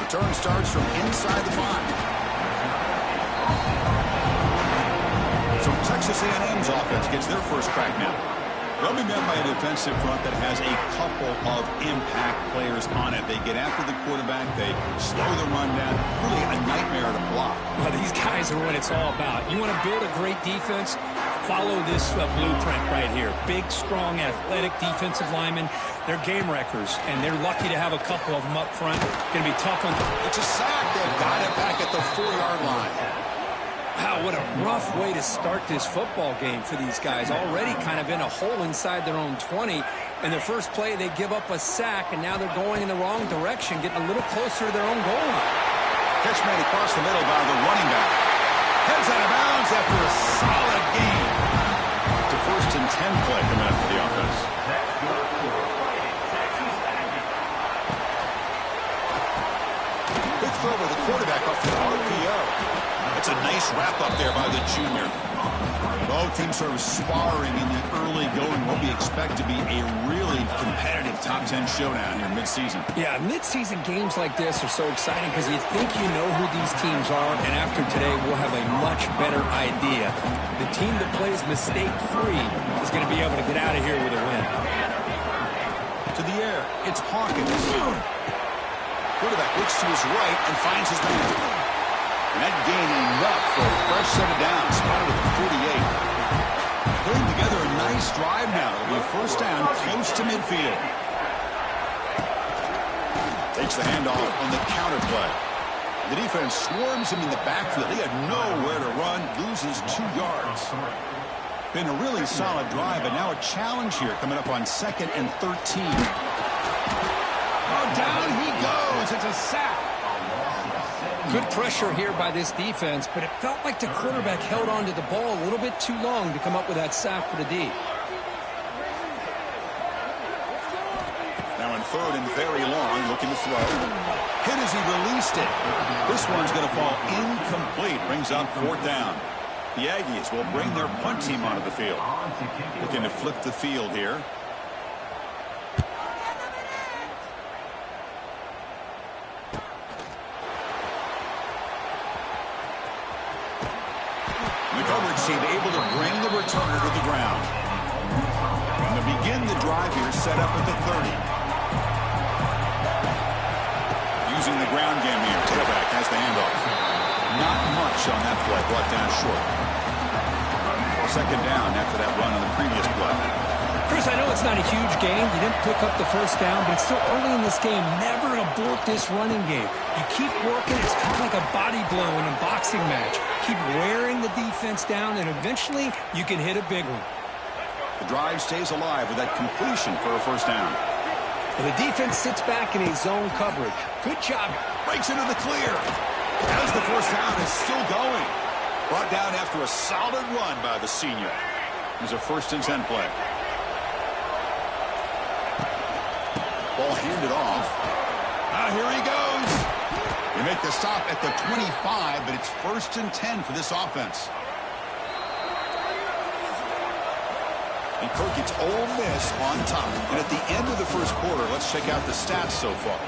Return starts from inside the 5. So Texas A&M's offense gets their first crack now. They'll be met by a defensive front that has a couple of impact players on it. They get after the quarterback. They slow the run down. Really a nightmare to block. Well, these guys are what it's all about. You want to build a great defense? Follow this blueprint right here. Big, strong, athletic defensive linemen. They're game wreckers, and they're lucky to have a couple of them up front. Going to be tough on. It's a sack. They've got it back at the 4-yard line. Wow, what a rough way to start this football game for these guys. Already kind of in a hole inside their own 20. And their first play, they give up a sack, and now they're going in the wrong direction, getting a little closer to their own goal line. Catch made across the middle by the running back. Heads out of bounds after a solid gain. It's a 1st and 10 play coming up for the offense. Good throw by the quarterback off the RPO. It's a nice wrap-up there by the junior. Both teams sort of sparring in the early going. What we expect to be a really competitive top 10 showdown here mid-season. Yeah, mid-season games like this are so exciting because you think you know who these teams are, and after today, we'll have a much better idea. The team that plays mistake-free is going to be able to get out of here with a win. To the air, it's Hawkins. Quarterback looks to his right and finds his man. And that gained enough for a fresh set of downs, spotted at the 48. Putting together a nice drive now. It'll be 1st down, close to midfield. Takes the handoff on the counter play. The defense swarms him in the backfield. He had nowhere to run, loses 2 yards. Been a really solid drive, but now a challenge here coming up on 2nd and 13. Oh, down he goes. It's a sack. Good pressure here by this defense, but it felt like the quarterback held on to the ball a little bit too long to come up with that sack for the D. Now in 3rd and very long, looking to throw. Hit as he released it. This one's going to fall incomplete. Brings up 4th down. The Aggies will bring their punt team onto the field. Looking to flip the field here. Able to bring the returner to the ground. And to begin the drive here, set up at the 30. Using the ground game here. Tailback has the handoff. Not much on that play, brought down short. 2nd down after that run on the previous play. Chris, I know it's not a huge game. You didn't pick up the 1st down, but it's still early in this game. Never abort this running game. You keep working. It's kind of like a body blow in a boxing match. Keep wearing the defense down, and eventually you can hit a big one. The drive stays alive with that completion for a 1st down. And the defense sits back in a zone coverage. Good job. Breaks into the clear. As the 1st down is still going. Brought down after a solid run by the senior. Here's a 1st and 10 play. Ball handed off. Now here he goes. They make the stop at the 25, but it's 1st and 10 for this offense. And Kirk, it's Ole Miss on top. And at the end of the 1st quarter, let's check out the stats so far.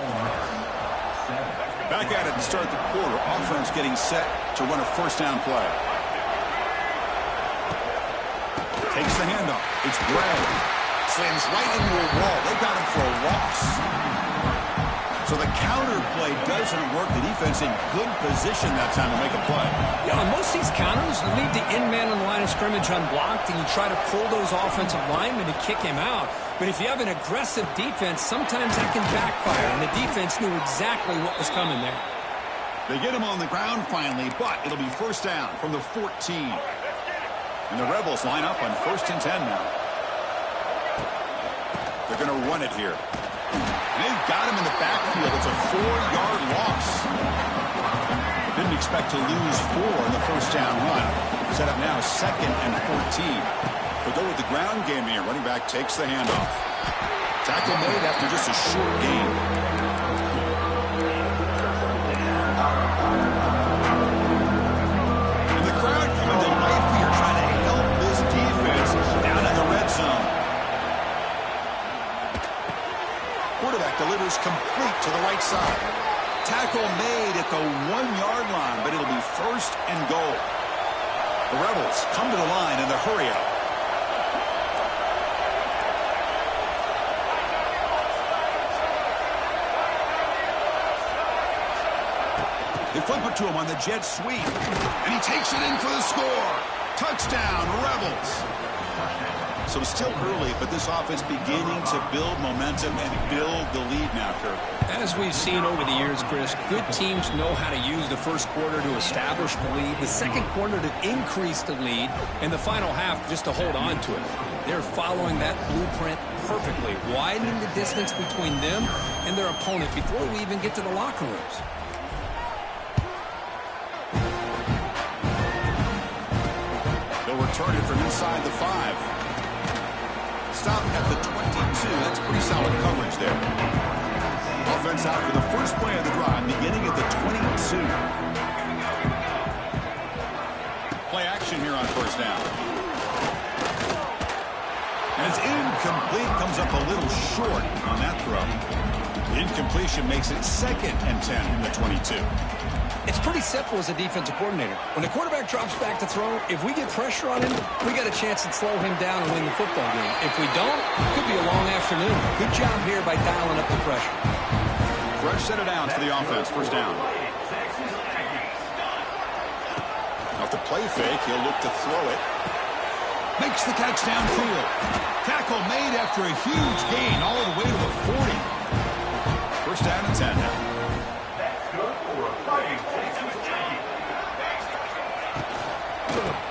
Back at it to start the quarter. Offense getting set to run a 1st down play. Takes the handoff. It's Bray. Slams right into a wall. They got him for a loss. So the counter play doesn't work. The defense in good position that time to make a play. Yeah, on most of these counters, you leave the in man on the line of scrimmage unblocked, and you try to pull those offensive linemen to kick him out. But if you have an aggressive defense, sometimes that can backfire, and the defense knew exactly what was coming there. They get him on the ground finally, but it'll be 1st down from the 14. And the Rebels line up on 1st and 10 now. They're going to run it here. And they've got him in the backfield. It's a 4-yard loss. Didn't expect to lose 4 in the 1st down run. Set up now 2nd and 14. They'll go with the ground game here. Running back takes the handoff. Tackle made after just a short gain. And the crowd coming to life here, trying to help this defense down in the red zone. Quarterback delivers complete to the right side. Tackle made at the 1-yard line, but it'll be 1st and goal. The Rebels come to the line in the hurry-up. They flip it to him on the jet sweep. And he takes it in for the score. Touchdown, Rebels. So still early, but this offense beginning to build momentum and build the lead now, Kirk. As we've seen over the years, Chris, good teams know how to use the first quarter to establish the lead, the second quarter to increase the lead, and the final half just to hold on to it. They're following that blueprint perfectly, widening the distance between them and their opponent before we even get to the locker rooms. They'll return it from inside the 5. Stop at the 22. That's pretty solid coverage there. Offense out for the first play of the drive, beginning at the 22. Play action here on first down. And it's incomplete. Comes up a little short on that throw. The incompletion makes it 2nd and 10 from the 22. It's pretty simple as a defensive coordinator. When the quarterback drops back to throw, if we get pressure on him, we got a chance to slow him down and win the football game. If we don't, it could be a long afternoon. Good job here by dialing up the pressure. Fresh set of downs for the offense. First down. Off the play fake, he'll look to throw it. Makes the catch downfield. Tackle made after a huge gain all the way to the 40. First down and 10 now.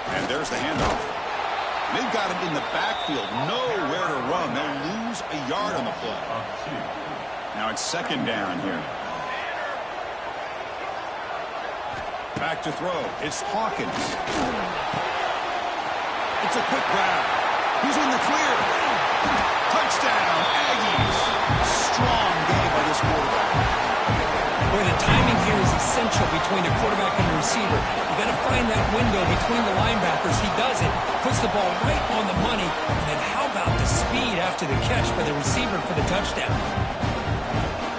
And there's the handoff. They've got him in the backfield. Nowhere to run. They'll lose a yard on the play. Now it's 2nd down here. Back to throw. It's Hawkins. It's a quick grab. He's in the clear. Touchdown, Aggies. Strong game by this quarterback. Where the timing here is essential between the quarterback and the receiver. You got to find that window between the linebackers. He does it, puts the ball right on the money, and then how about the speed after the catch by the receiver for the touchdown?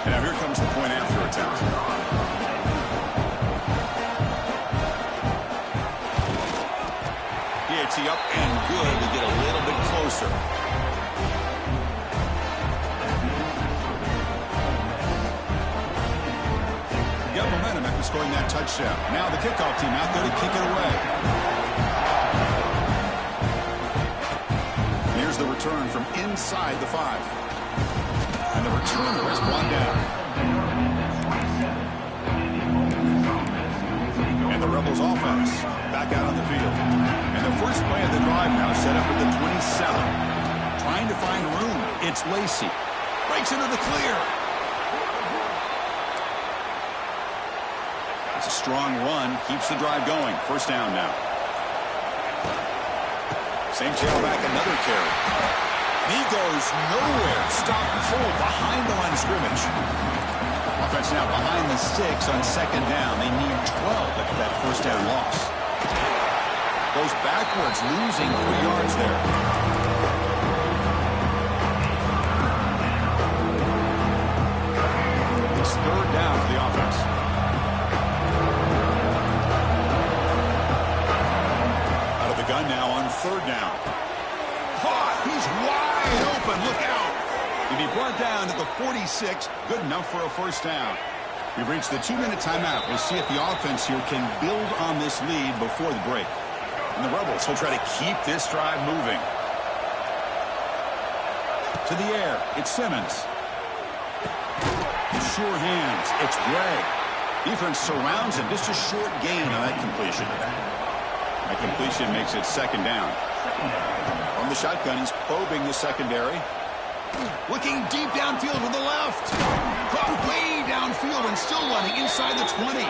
And now here comes the point after attempt. PAT up and good to get a little bit closer. Got momentum after scoring that touchdown. Now the kickoff team out there to kick it away. Here's the return from inside the 5. And the returner is brought down. And the Rebels offense back out on the field. And the first play of the drive now set up at the 27. Trying to find room. It's Lacey. Breaks into the clear. It's a strong run. Keeps the drive going. First down now. Same tailback, another carry. He goes nowhere. Stop and hold behind the line of scrimmage. Offense now behind the 6 on 2nd down. They need 12 after that first down loss. Goes backwards, losing 3 yards there. It's 3rd down for the offense. Out of the gun now on 3rd down. Caught. He's wide open. Look out. He'll be brought down at the 46. Good enough for a first down. We've reached the 2-minute timeout. We'll see if the offense here can build on this lead before the break. And the Rebels will try to keep this drive moving. To the air. It's Simmons. Sure hands. It's Gray. Defense surrounds him. Just a short gain on that completion. That completion makes it 2nd down. From the shotgun, he's probing the secondary. Looking deep downfield to the left. Caught way downfield and still running inside the 20.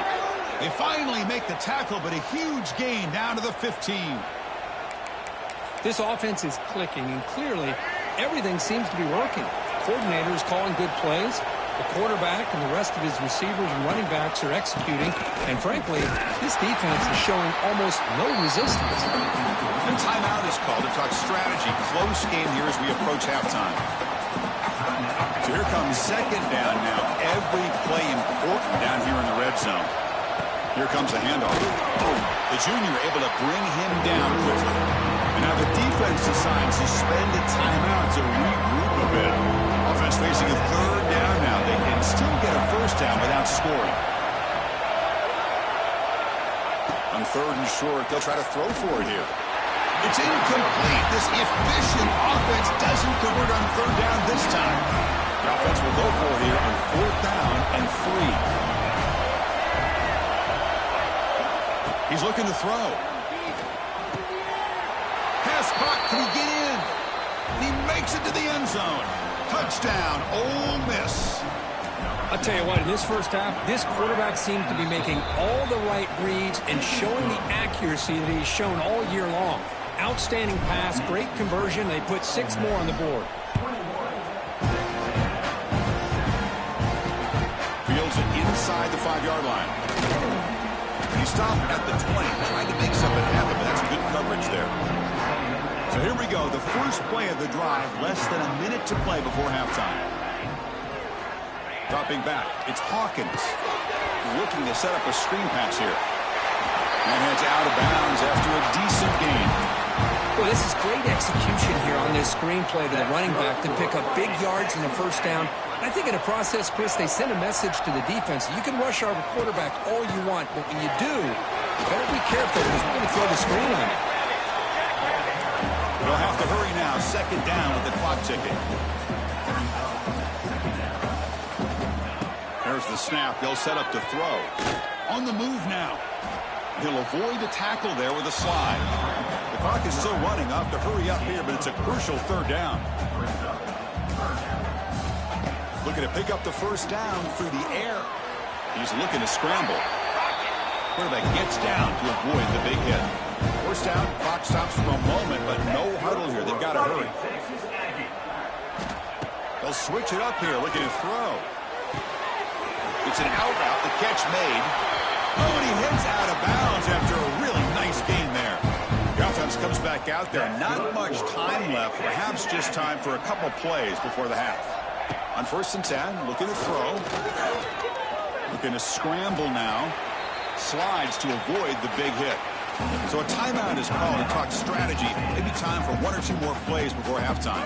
They finally make the tackle, but a huge gain down to the 15. This offense is clicking, and clearly everything seems to be working. Coordinator is calling good plays. The quarterback and the rest of his receivers and running backs are executing. And frankly, this defense is showing almost no resistance. The timeout is called to talk strategy. Close game here as we approach halftime. So here comes 2nd down now. Every play important down here in the red zone. Here comes the handoff. The junior able to bring him down quickly. And now the defense decides to spend a timeout to regroup a bit. Offense facing a 3rd down now. They can still get a first down without scoring. On 3rd and short, they'll try to throw for it here. It's incomplete. This efficient offense doesn't convert on 3rd down this time. The offense will go for it here on 4th down and 3. He's looking to throw. Pass caught. Can he get in? He makes it to the end zone. Touchdown, Ole Miss. I'll tell you what, in this first half, this quarterback seems to be making all the right reads and showing the accuracy that he's shown all year long. Outstanding pass, great conversion. They put 6 more on the board. Fields it inside the 5-yard line. He stopped at the 20, trying to make something happen, but that's good coverage there. So here we go, the first play of the drive, less than a minute to play before halftime. Dropping back, it's Hawkins looking to set up a screen pass here. And heads out of bounds after a decent gain. Well, this is great execution here on this screen play to the running back to pick up big yards in the first down. I think in the process, Chris, they send a message to the defense. You can rush our quarterback all you want, but when you do, you better be careful because we're going to throw the screen on you. They'll have to hurry now. 2nd down with the clock ticking. There's the snap. They'll set up to throw. On the move now. He'll avoid a tackle there with a slide. The clock is still running. I'll have to hurry up here, but it's a crucial 3rd down. Looking to pick up the first down through the air. He's looking to scramble. Quarterback gets down to avoid the big hit. First down, clock stops for a moment, but no huddle here. They've got to hurry. They'll switch it up here, looking to throw. It's an out route, the catch made. Oh, and he heads out of bounds after a really nice gain there. The offense comes back out there. Not much time left, perhaps just time for a couple plays before the half. On 1st and 10, looking to throw. Looking to scramble now. Slides to avoid the big hit. So a timeout is called to talk strategy. Maybe time for 1 or 2 more plays before halftime.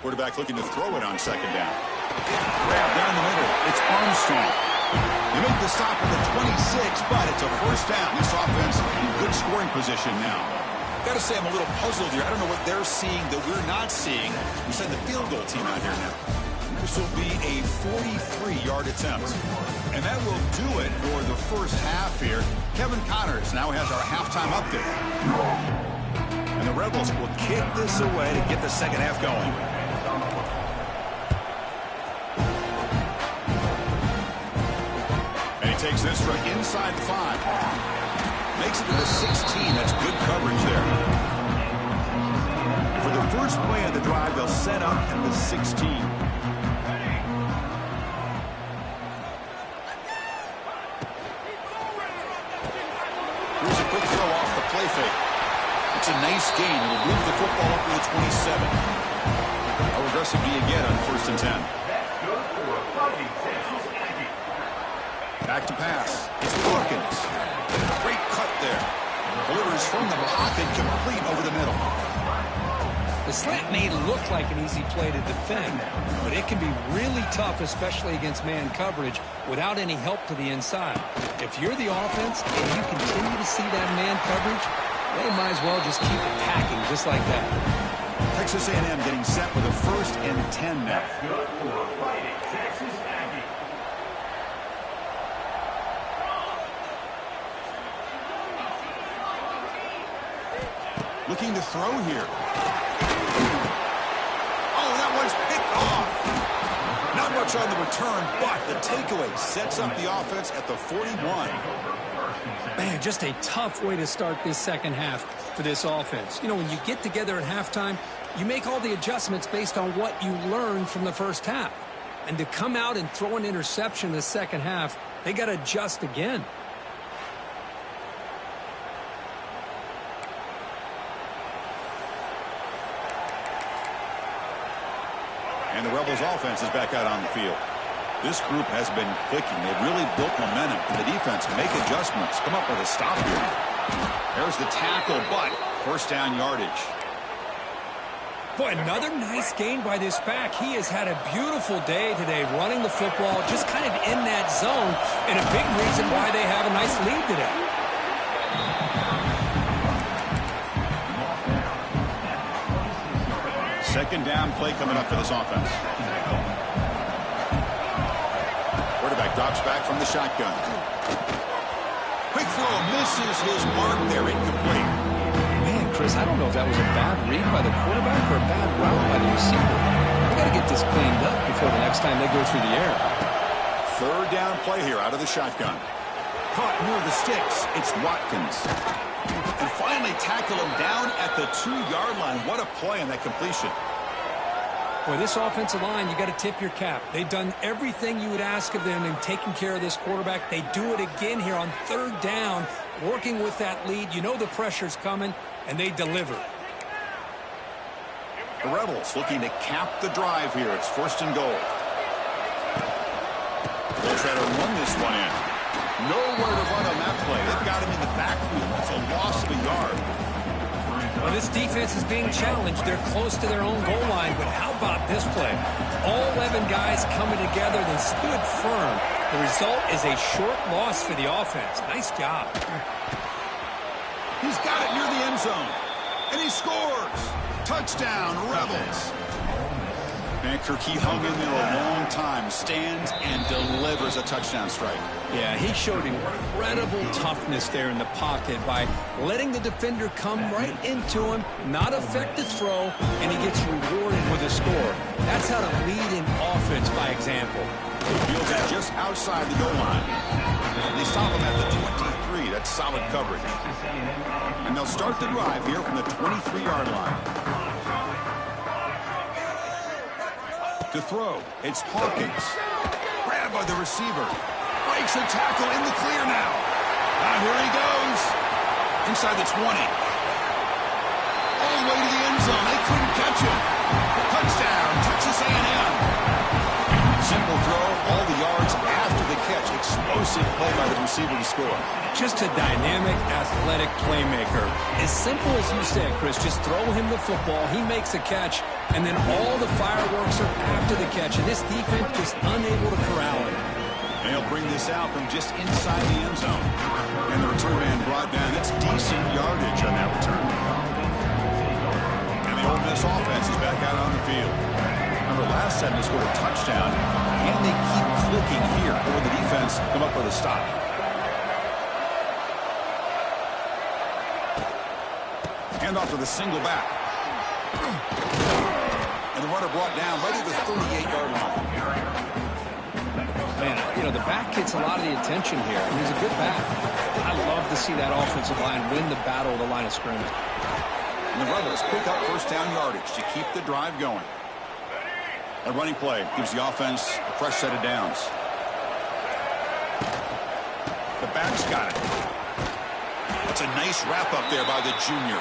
Quarterback looking to throw it on 2nd down. Grab down the middle. It's Armstrong. They make the stop at the 26, but it's a first down. This offense in good scoring position now. Got to say, I'm a little puzzled here. I don't know what they're seeing that we're not seeing. We send the field goal team out here now. This will be a 43-yard attempt. And that will do it for the first half here. Kevin Connors now has our halftime update. And the Rebels will kick this away to get the second half going. And he takes this from inside the 5. Makes it to the 16. That's good coverage there. For the first play of the drive, they'll set up at the 16. Here's a quick throw off the play fake. It's a nice gain. It'll move the football up to the 27. How aggressive do you get on 1st and 10? Back to pass. It's Hawkins. Great cut there. Delivers from the pocket, complete over the middle. The slant may look like an easy play to defend, but it can be really tough, especially against man coverage, without any help to the inside. If you're the offense and you continue to see that man coverage, they might as well just keep attacking just like that. Texas A&M getting set with a 1st and 10 now. Looking to throw here. Oh, that one's picked off. Not much on the return, but the takeaway sets up the offense at the 41. Man, just a tough way to start this second half for this offense. You know, when you get together at halftime, you make all the adjustments based on what you learned from the first half. And to come out and throw an interception in the second half, they got to adjust again. And the Rebels offense is back out on the field. This group has been clicking. They've really built momentum. Can the defense make adjustments? Come up with a stop here. There's the tackle, but first down yardage. Boy, another nice gain by this back. He has had a beautiful day today running the football, just kind of in that zone, and a big reason why they have a nice lead today. Second down play coming up for this offense. Quarterback drops back from the shotgun. Quick throw, misses his mark there, incomplete. Man, Chris, I don't know if that was a bad read by the quarterback or a bad route by the receiver. We got to get this cleaned up before the next time they go through the air. Third down play here out of the shotgun. Caught near the sticks. It's Watkins. And finally tackle him down at the 2-yard line. What a play on that completion. Boy, this offensive line, you got to tip your cap. They've done everything you would ask of them in taking care of this quarterback. They do it again here on third down, working with that lead. You know the pressure's coming, and they deliver. The Rebels looking to cap the drive here. It's first and goal. They'll try to run this one in. Nowhere to run on that play. They've got him in the backfield. It's a loss of a yard. Well, this defense is being challenged. They're close to their own goal line, but how about this play? All 11 guys coming together. They stood firm. The result is a short loss for the offense. Nice job. He's got it near the end zone. And he scores. Touchdown, Rebels. Man, Kirk, he hung in there a long time, stands and delivers a touchdown strike. Yeah, he showed incredible toughness there in the pocket by letting the defender come right into him, not affect the throw, and he gets rewarded with a score. That's how to lead in offense by example. Fields it just outside the goal line. They stop him at the 23. That's solid coverage. And they'll start the drive here from the 23-yard line. To throw, it's Hawkins. Grabbed by the receiver. Breaks a tackle in the clear now. Here he goes. Inside the 20. All the way to the end zone. They couldn't catch him. Touchdown, Texas A&M. Simple throw, all the yards after the catch. Explosive play by the receiver to score. Just a dynamic, athletic playmaker. As simple as you said, Chris, just throw him the football, he makes a catch, and then all the fireworks are after the catch, and this defense just unable to corral him. And he'll bring this out from just inside the end zone. And the return man brought down. That's decent yardage on that return. And the Ole Miss offense is back out on the field. Remember, last time they scored a touchdown. Can they keep clicking here, or the defense come up with a stop? Hand off to the single back. And the runner brought down right at the 38-yard line. Man, you know, the back gets a lot of the attention here. And he's a good back. I love to see that offensive line win the battle of the line of scrimmage. And the Rebels pick up first down yardage to keep the drive going. A running play gives the offense a fresh set of downs. The back's got it. That's a nice wrap up there by the junior.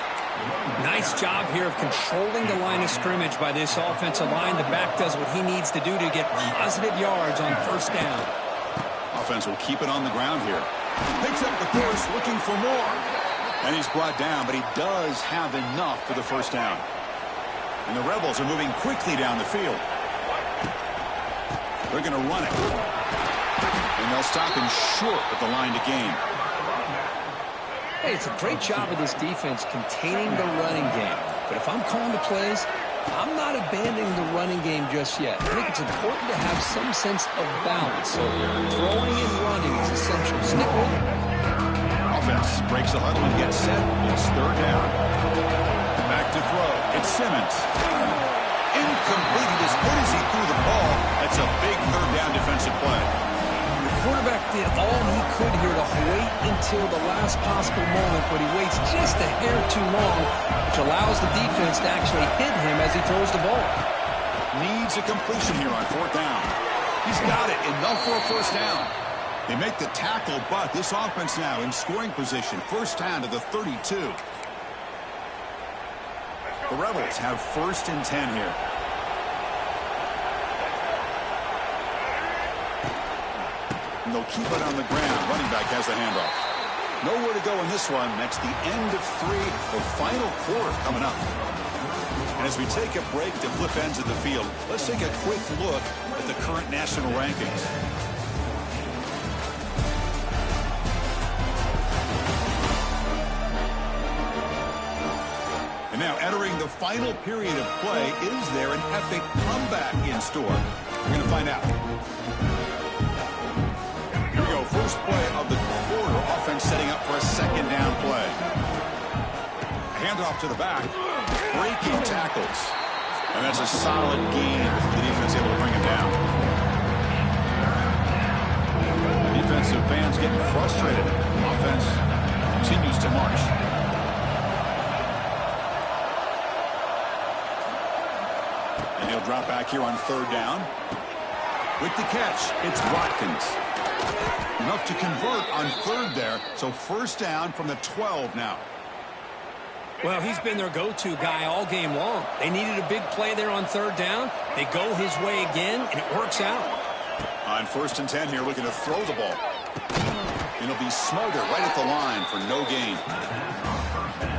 Nice job here of controlling the line of scrimmage by this offensive line. The back does what he needs to do to get positive yards on first down. Offense will keep it on the ground here. Picks up the course, looking for more. And he's brought down, but he does have enough for the first down. And the Rebels are moving quickly down the field. They're going to run it. And they'll stop him short at the line to gain. Hey, it's a great job of this defense containing the running game. But if I'm calling the plays, I'm not abandoning the running game just yet. I think it's important to have some sense of balance. So throwing and running is essential. Stick with it. Offense breaks the huddle and gets set. It's third down. Back to throw. It's Simmons. Incomplete. He just hit as he threw the ball. That's a big third down defensive play. The quarterback did all he could here to wait until the last possible moment, but he waits just a hair too long, which allows the defense to actually hit him as he throws the ball. Needs a completion here on fourth down. He's got it. Enough for a first down. They make the tackle, but this offense now in scoring position. First down to the 32. The Rebels have first and 10 here. And they'll keep it on the ground. Running back has the handoff. Nowhere to go in this one. That's the end of 3, the final quarter coming up. And as we take a break to flip ends of the field, let's take a quick look at the current national rankings. And now entering the final period of play, is there an epic comeback in store? We're going to find out. Here we go, first play of the quarter. Offense setting up for a second down play. Handoff to the back. Breaking tackles. And that's a solid gain. The defense able to bring it down. Defensive fans getting frustrated. Offense continues to march. And he'll drop back here on third down. With the catch, it's Watkins. Enough to convert on third there. So first down from the 12 now. Well, he's been their go-to guy all game long. They needed a big play there on third down. They go his way again, and it works out. On 1st and 10 here, looking to throw the ball. It'll be Smoger right at the line for no gain.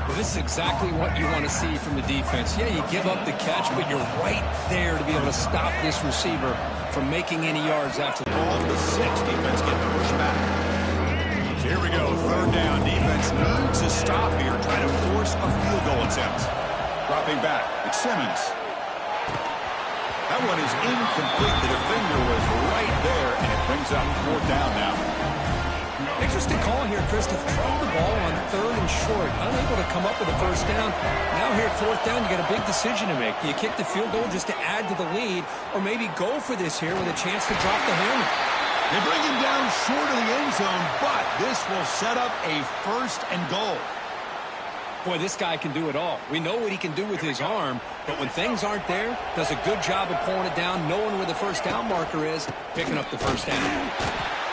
Well, this is exactly what you want to see from the defense. Yeah, you give up the catch, but you're right there to be able to stop this receiver from making any yards after the ball. To the 6, defense getting pushed back. Here we go, third down. Defense needs to stop here, trying to force a field goal attempt. Dropping back, it's Simmons. That one is incomplete. The defender was right there, and it brings up fourth down now. Interesting call here, Chris, to throw the ball on third and short. Unable to come up with a first down. Now here at fourth down, you got a big decision to make. Do you kick the field goal just to add to the lead, or maybe go for this here with a chance to drop the hammer? They bring him down short of the end zone, but this will set up a first and goal. Boy, this guy can do it all. We know what he can do with his arm, but when things aren't there, does a good job of pulling it down, knowing where the first down marker is, picking up the first down.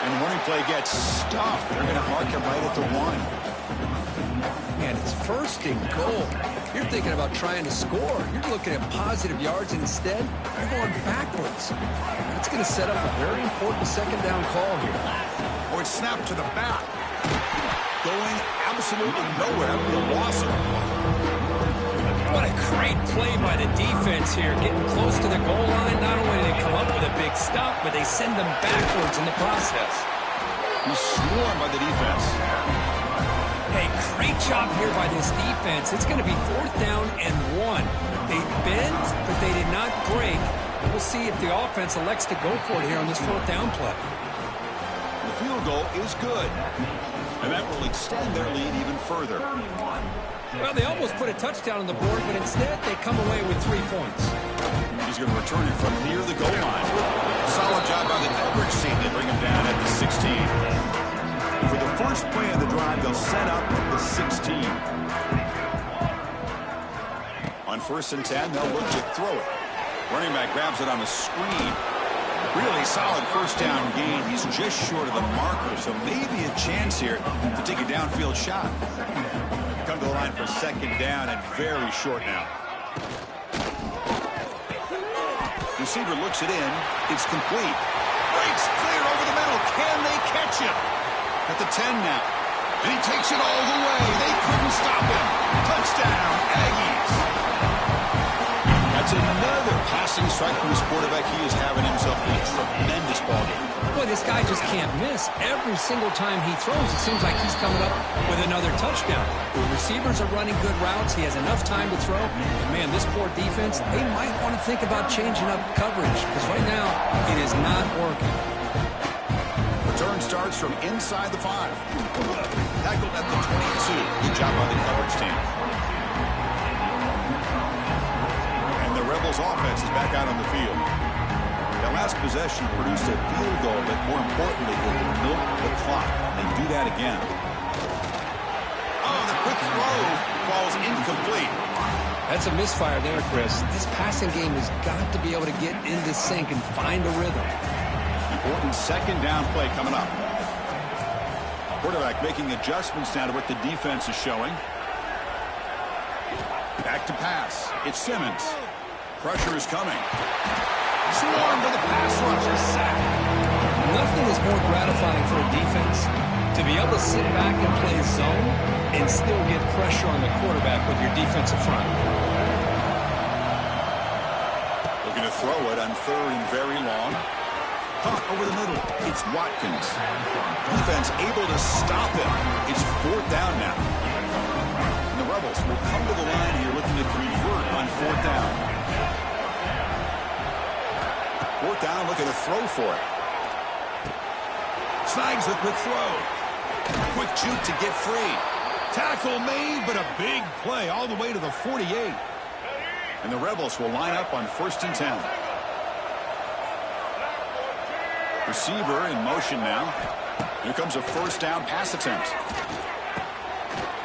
And the running play gets stopped. They're going to mark it right at the 1. Man, it's first and goal. You're thinking about trying to score. You're looking at positive yards, and instead, you're going backwards. It's going to set up a very important second down call here. Or it's snapped to the back. Going absolutely nowhere. They'll loss it. What a great play by the defense here. Getting close to the goal line. Not only do they come up with a big stop, but they send them backwards in the process. He's swarmed by the defense. Hey, great job here by this defense. It's going to be fourth down and 1. They bent, but they did not break. We'll see if the offense elects to go for it here on this fourth down play. The field goal is good. And that will extend their lead even further. Well, they almost put a touchdown on the board, but instead they come away with 3 points. He's going to return it from near the goal line. Solid job by the coverage team. They bring him down at the 16. For the first play of the drive, they'll set up at the 16. On 1st and 10, they'll look to throw it. Running back grabs it on a screen. Really solid first down gain. He's just short of the marker, so maybe a chance here to take a downfield shot. Come to the line for second down and very short now. Receiver looks it in. It's complete. Breaks clear over the middle. Can they catch him? At the 10 now. And he takes it all the way. They couldn't stop him. Touchdown, Aggies. That's another passing strike from his quarterback. He is having himself a tremendous ballgame. Boy, this guy just can't miss. Every single time he throws, it seems like he's coming up with another touchdown. The receivers are running good routes. He has enough time to throw. And, man, this poor defense, they might want to think about changing up coverage because right now it is not working. Return starts from inside the 5. Tackled at the 22. Good job by the coverage team. Rebels offense is back out on the field. That last possession produced a field goal, but more importantly, it milked the clock. They do that again. Oh, the quick throw falls incomplete. That's a misfire there, Chris. This passing game has got to be able to get into sync and find a rhythm. Important second down play coming up. Quarterback making adjustments now to what the defense is showing. Back to pass. It's Simmons. Pressure is coming. Swarmed by the pass rush. A sack. Nothing is more gratifying for a defense to be able to sit back and play zone and still get pressure on the quarterback with your defensive front. Looking to throw it on 3rd and very long. Caught over the middle. It's Watkins. Defense able to stop him. It's 4th down now. And the Rebels will come to the line here looking to convert on 4th down. 4th down, looking to throw for it. Snags the quick throw. Quick juke to get free. Tackle made, but a big play all the way to the 48. And the Rebels will line up on 1st and 10. Receiver in motion now. Here comes a 1st down pass attempt.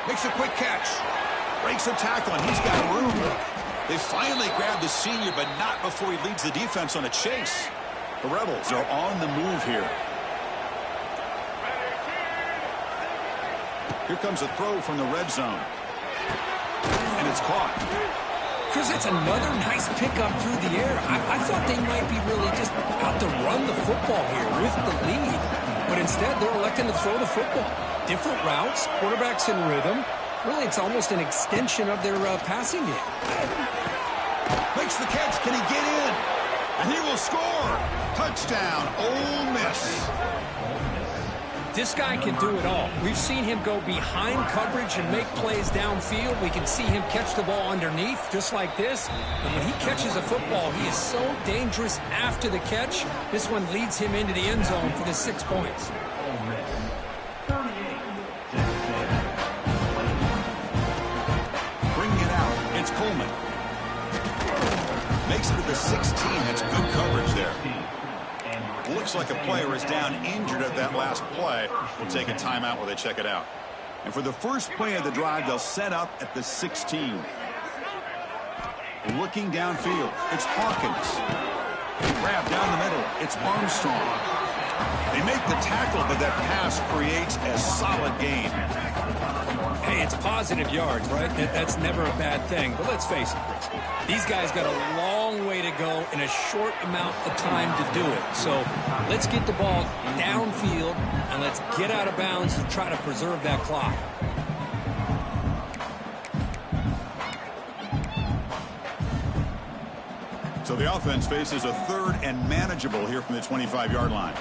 Makes a quick catch. Breaks a tackle, and he's got room. They finally grab the senior, but not before he leads the defense on a chase. The Rebels are on the move here. Here comes a throw from the red zone. And it's caught. Chris, it's another nice pickup through the air. I thought they might be really just out to run the football here with the lead. But instead, they're electing to throw the football. Different routes, quarterback's in rhythm. Really, it's almost an extension of their passing game. Makes the catch. Can he get in? And he will score. Touchdown, Ole Miss. This guy can do it all. We've seen him go behind coverage and make plays downfield. We can see him catch the ball underneath, just like this. And when he catches a football, he is so dangerous after the catch. This one leads him into the end zone for the 6 points. Bringing it out. It's Coleman. Makes it to the 16. That's good coverage there. Looks like a player is down injured at that last play. We'll take a timeout while they check it out. And for the first play of the drive, they'll set up at the 16. Looking downfield, it's Hawkins. Grab down the middle, it's Armstrong. They make the tackle, but that pass creates a solid gain. Hey, it's positive yards, right? That's never a bad thing. But let's face it, Chris. These guys got a long way to go in a short amount of time to do it. So let's get the ball downfield, and let's get out of bounds to try to preserve that clock. So the offense faces a 3rd and manageable here from the 25-yard line.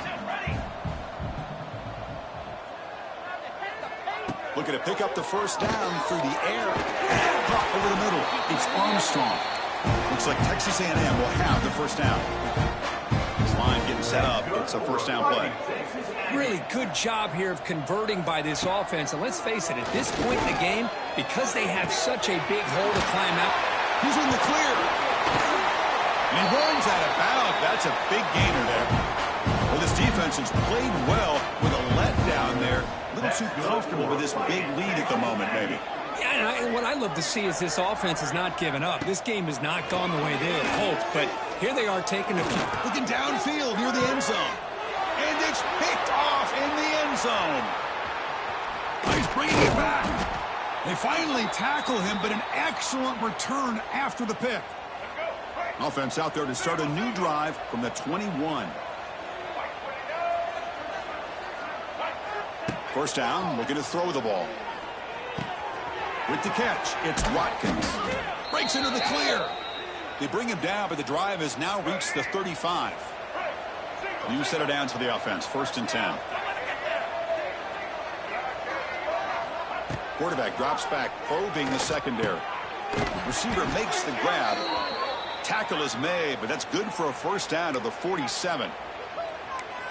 Looking to pick up the 1st down through the air. Caught over the middle. It's Armstrong. Looks like Texas A&M will have the 1st down. This line getting set up. It's a 1st down play. Really good job here of converting by this offense. And let's face it, at this point in the game, because they have such a big hole to climb out. He's in the clear. And he runs out of bounds. That's a big gainer there. Well, this defense has played well with a letdown there. A little too comfortable with this big lead at the moment, maybe. Yeah, and what I love to see is this offense has not given up. This game has not gone the way they had hoped, but here they are taking a few. Looking downfield near the end zone. And it's picked off in the end zone. He's bringing it back. They finally tackle him, but an excellent return after the pick. Offense out there to start a new drive from the 21. 1st down, looking to throw the ball. With the catch, it's Watkins. Breaks into the clear. They bring him down, but the drive has now reached the 35. New set of downs for the offense, 1st and 10. Quarterback drops back, probing the secondary. Receiver makes the grab. Tackle is made, but that's good for a 1st down to the 47.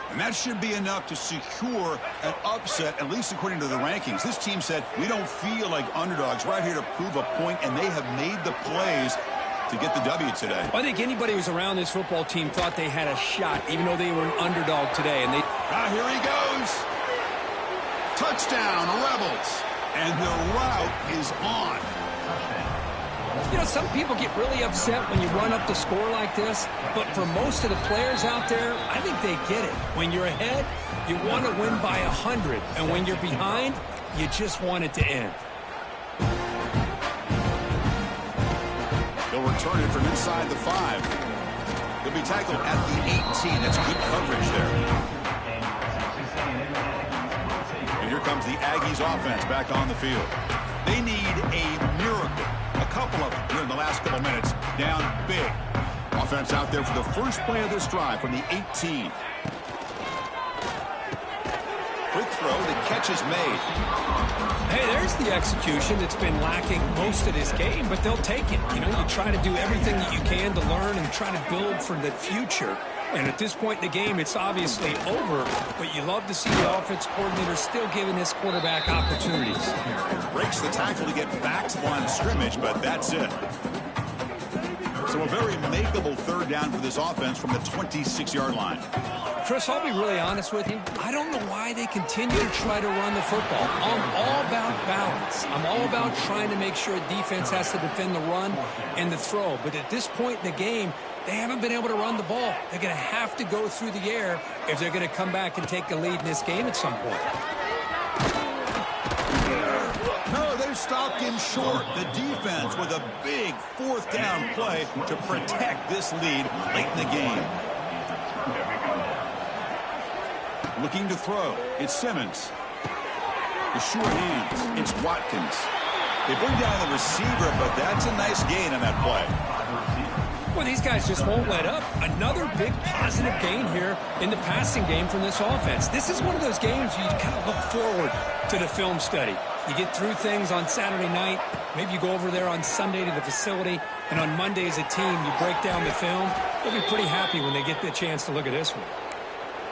And that should be enough to secure an upset, at least according to the rankings. This team said, we don't feel like underdogs. Right here to prove a point, and they have made the plays to get the W today. I think anybody who was around this football team thought they had a shot, even though they were an underdog today. And here he goes. Touchdown, Rebels. And the route is on. You know, some people get really upset when you run up the score like this, but for most of the players out there, I think they get it. When you're ahead, you want to win by 100, and when you're behind, you just want it to end. They'll return it from inside the 5. They'll be tackled at the 18. That's good coverage there. And here comes the Aggies offense back on the field. They need a miracle. A couple of them here in the last couple minutes, down big. offense out there for the first play of this drive from the 18. Quick throw, the catch is made. Hey, there's the execution that's been lacking most of this game, but they'll take it. You know, you try to do everything that you can to learn and try to build for the future. And at this point in the game, it's obviously over, but you love to see the offense coordinator still giving his quarterback opportunities. Breaks the tackle to get back to the line of scrimmage, but that's it. So a very makeable third down for this offense from the 26-yard line. Chris, I'll be really honest with you. I don't know why they continue to try to run the football. I'm all about balance. I'm all about trying to make sure defense has to defend the run and the throw. But at this point in the game, they haven't been able to run the ball. They're going to have to go through the air if they're going to come back and take the lead in this game at some point. No, they stopped him short. The defense with a big fourth down play to protect this lead late in the game. Looking to throw. It's Simmons. The short hands. It's Watkins. They bring down the receiver, but that's a nice gain on that play. Well, these guys just won't let up. Another big positive gain here in the passing game from this offense. This is one of those games you kind of look forward to the film study. You get through things on Saturday night. Maybe you go over there on Sunday to the facility, and on Monday as a team, you break down the film. They'll be pretty happy when they get the chance to look at this one.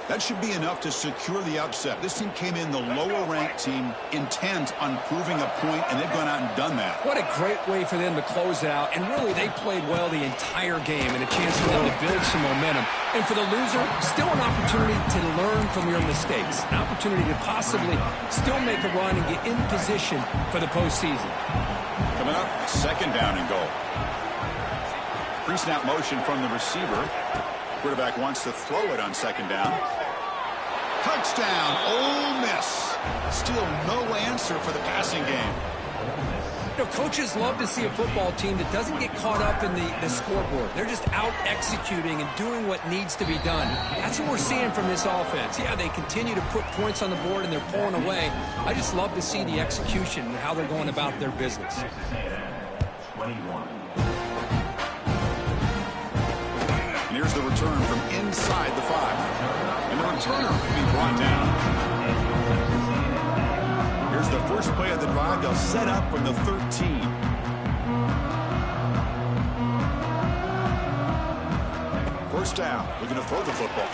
That should be enough to secure the upset. This team came in the lower-ranked team intent on proving a point, and they've gone out and done that. What a great way for them to close it out. And really, they played well the entire game and a chance for them to build some momentum. And for the loser, still an opportunity to learn from your mistakes. An opportunity to possibly still make a run and get in position for the postseason. Coming up, second down and goal. Pre-snap motion from the receiver. Quarterback wants to throw it on second down. Touchdown, Ole Miss. Still no answer for the passing game. You know, coaches love to see a football team that doesn't get caught up in the scoreboard. They're just out executing and doing what needs to be done. That's what we're seeing from this offense. Yeah, they continue to put points on the board and they're pulling away. I just love to see the execution and how they're going about their business. 21. Here's the return from inside the 5. And the returner will be brought down. Here's the first play of the drive. They'll set up from the 13. First down. Looking to throw the football.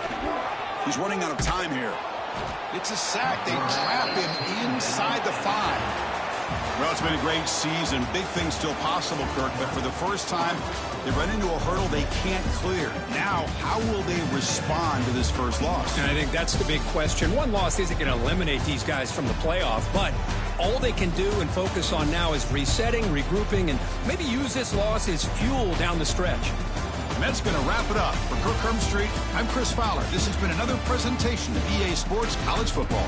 He's running out of time here. It's a sack. They trap him inside the 5. Well, it's been a great season. Big things still possible, Kirk, but for the first time, they run into a hurdle they can't clear. Now, how will they respond to this first loss? And I think that's the big question. One loss isn't going to eliminate these guys from the playoff, but all they can do and focus on now is resetting, regrouping, and maybe use this loss as fuel down the stretch. And that's going to wrap it up. For Kirk Herbstreit, I'm Chris Fowler. This has been another presentation of EA Sports College Football.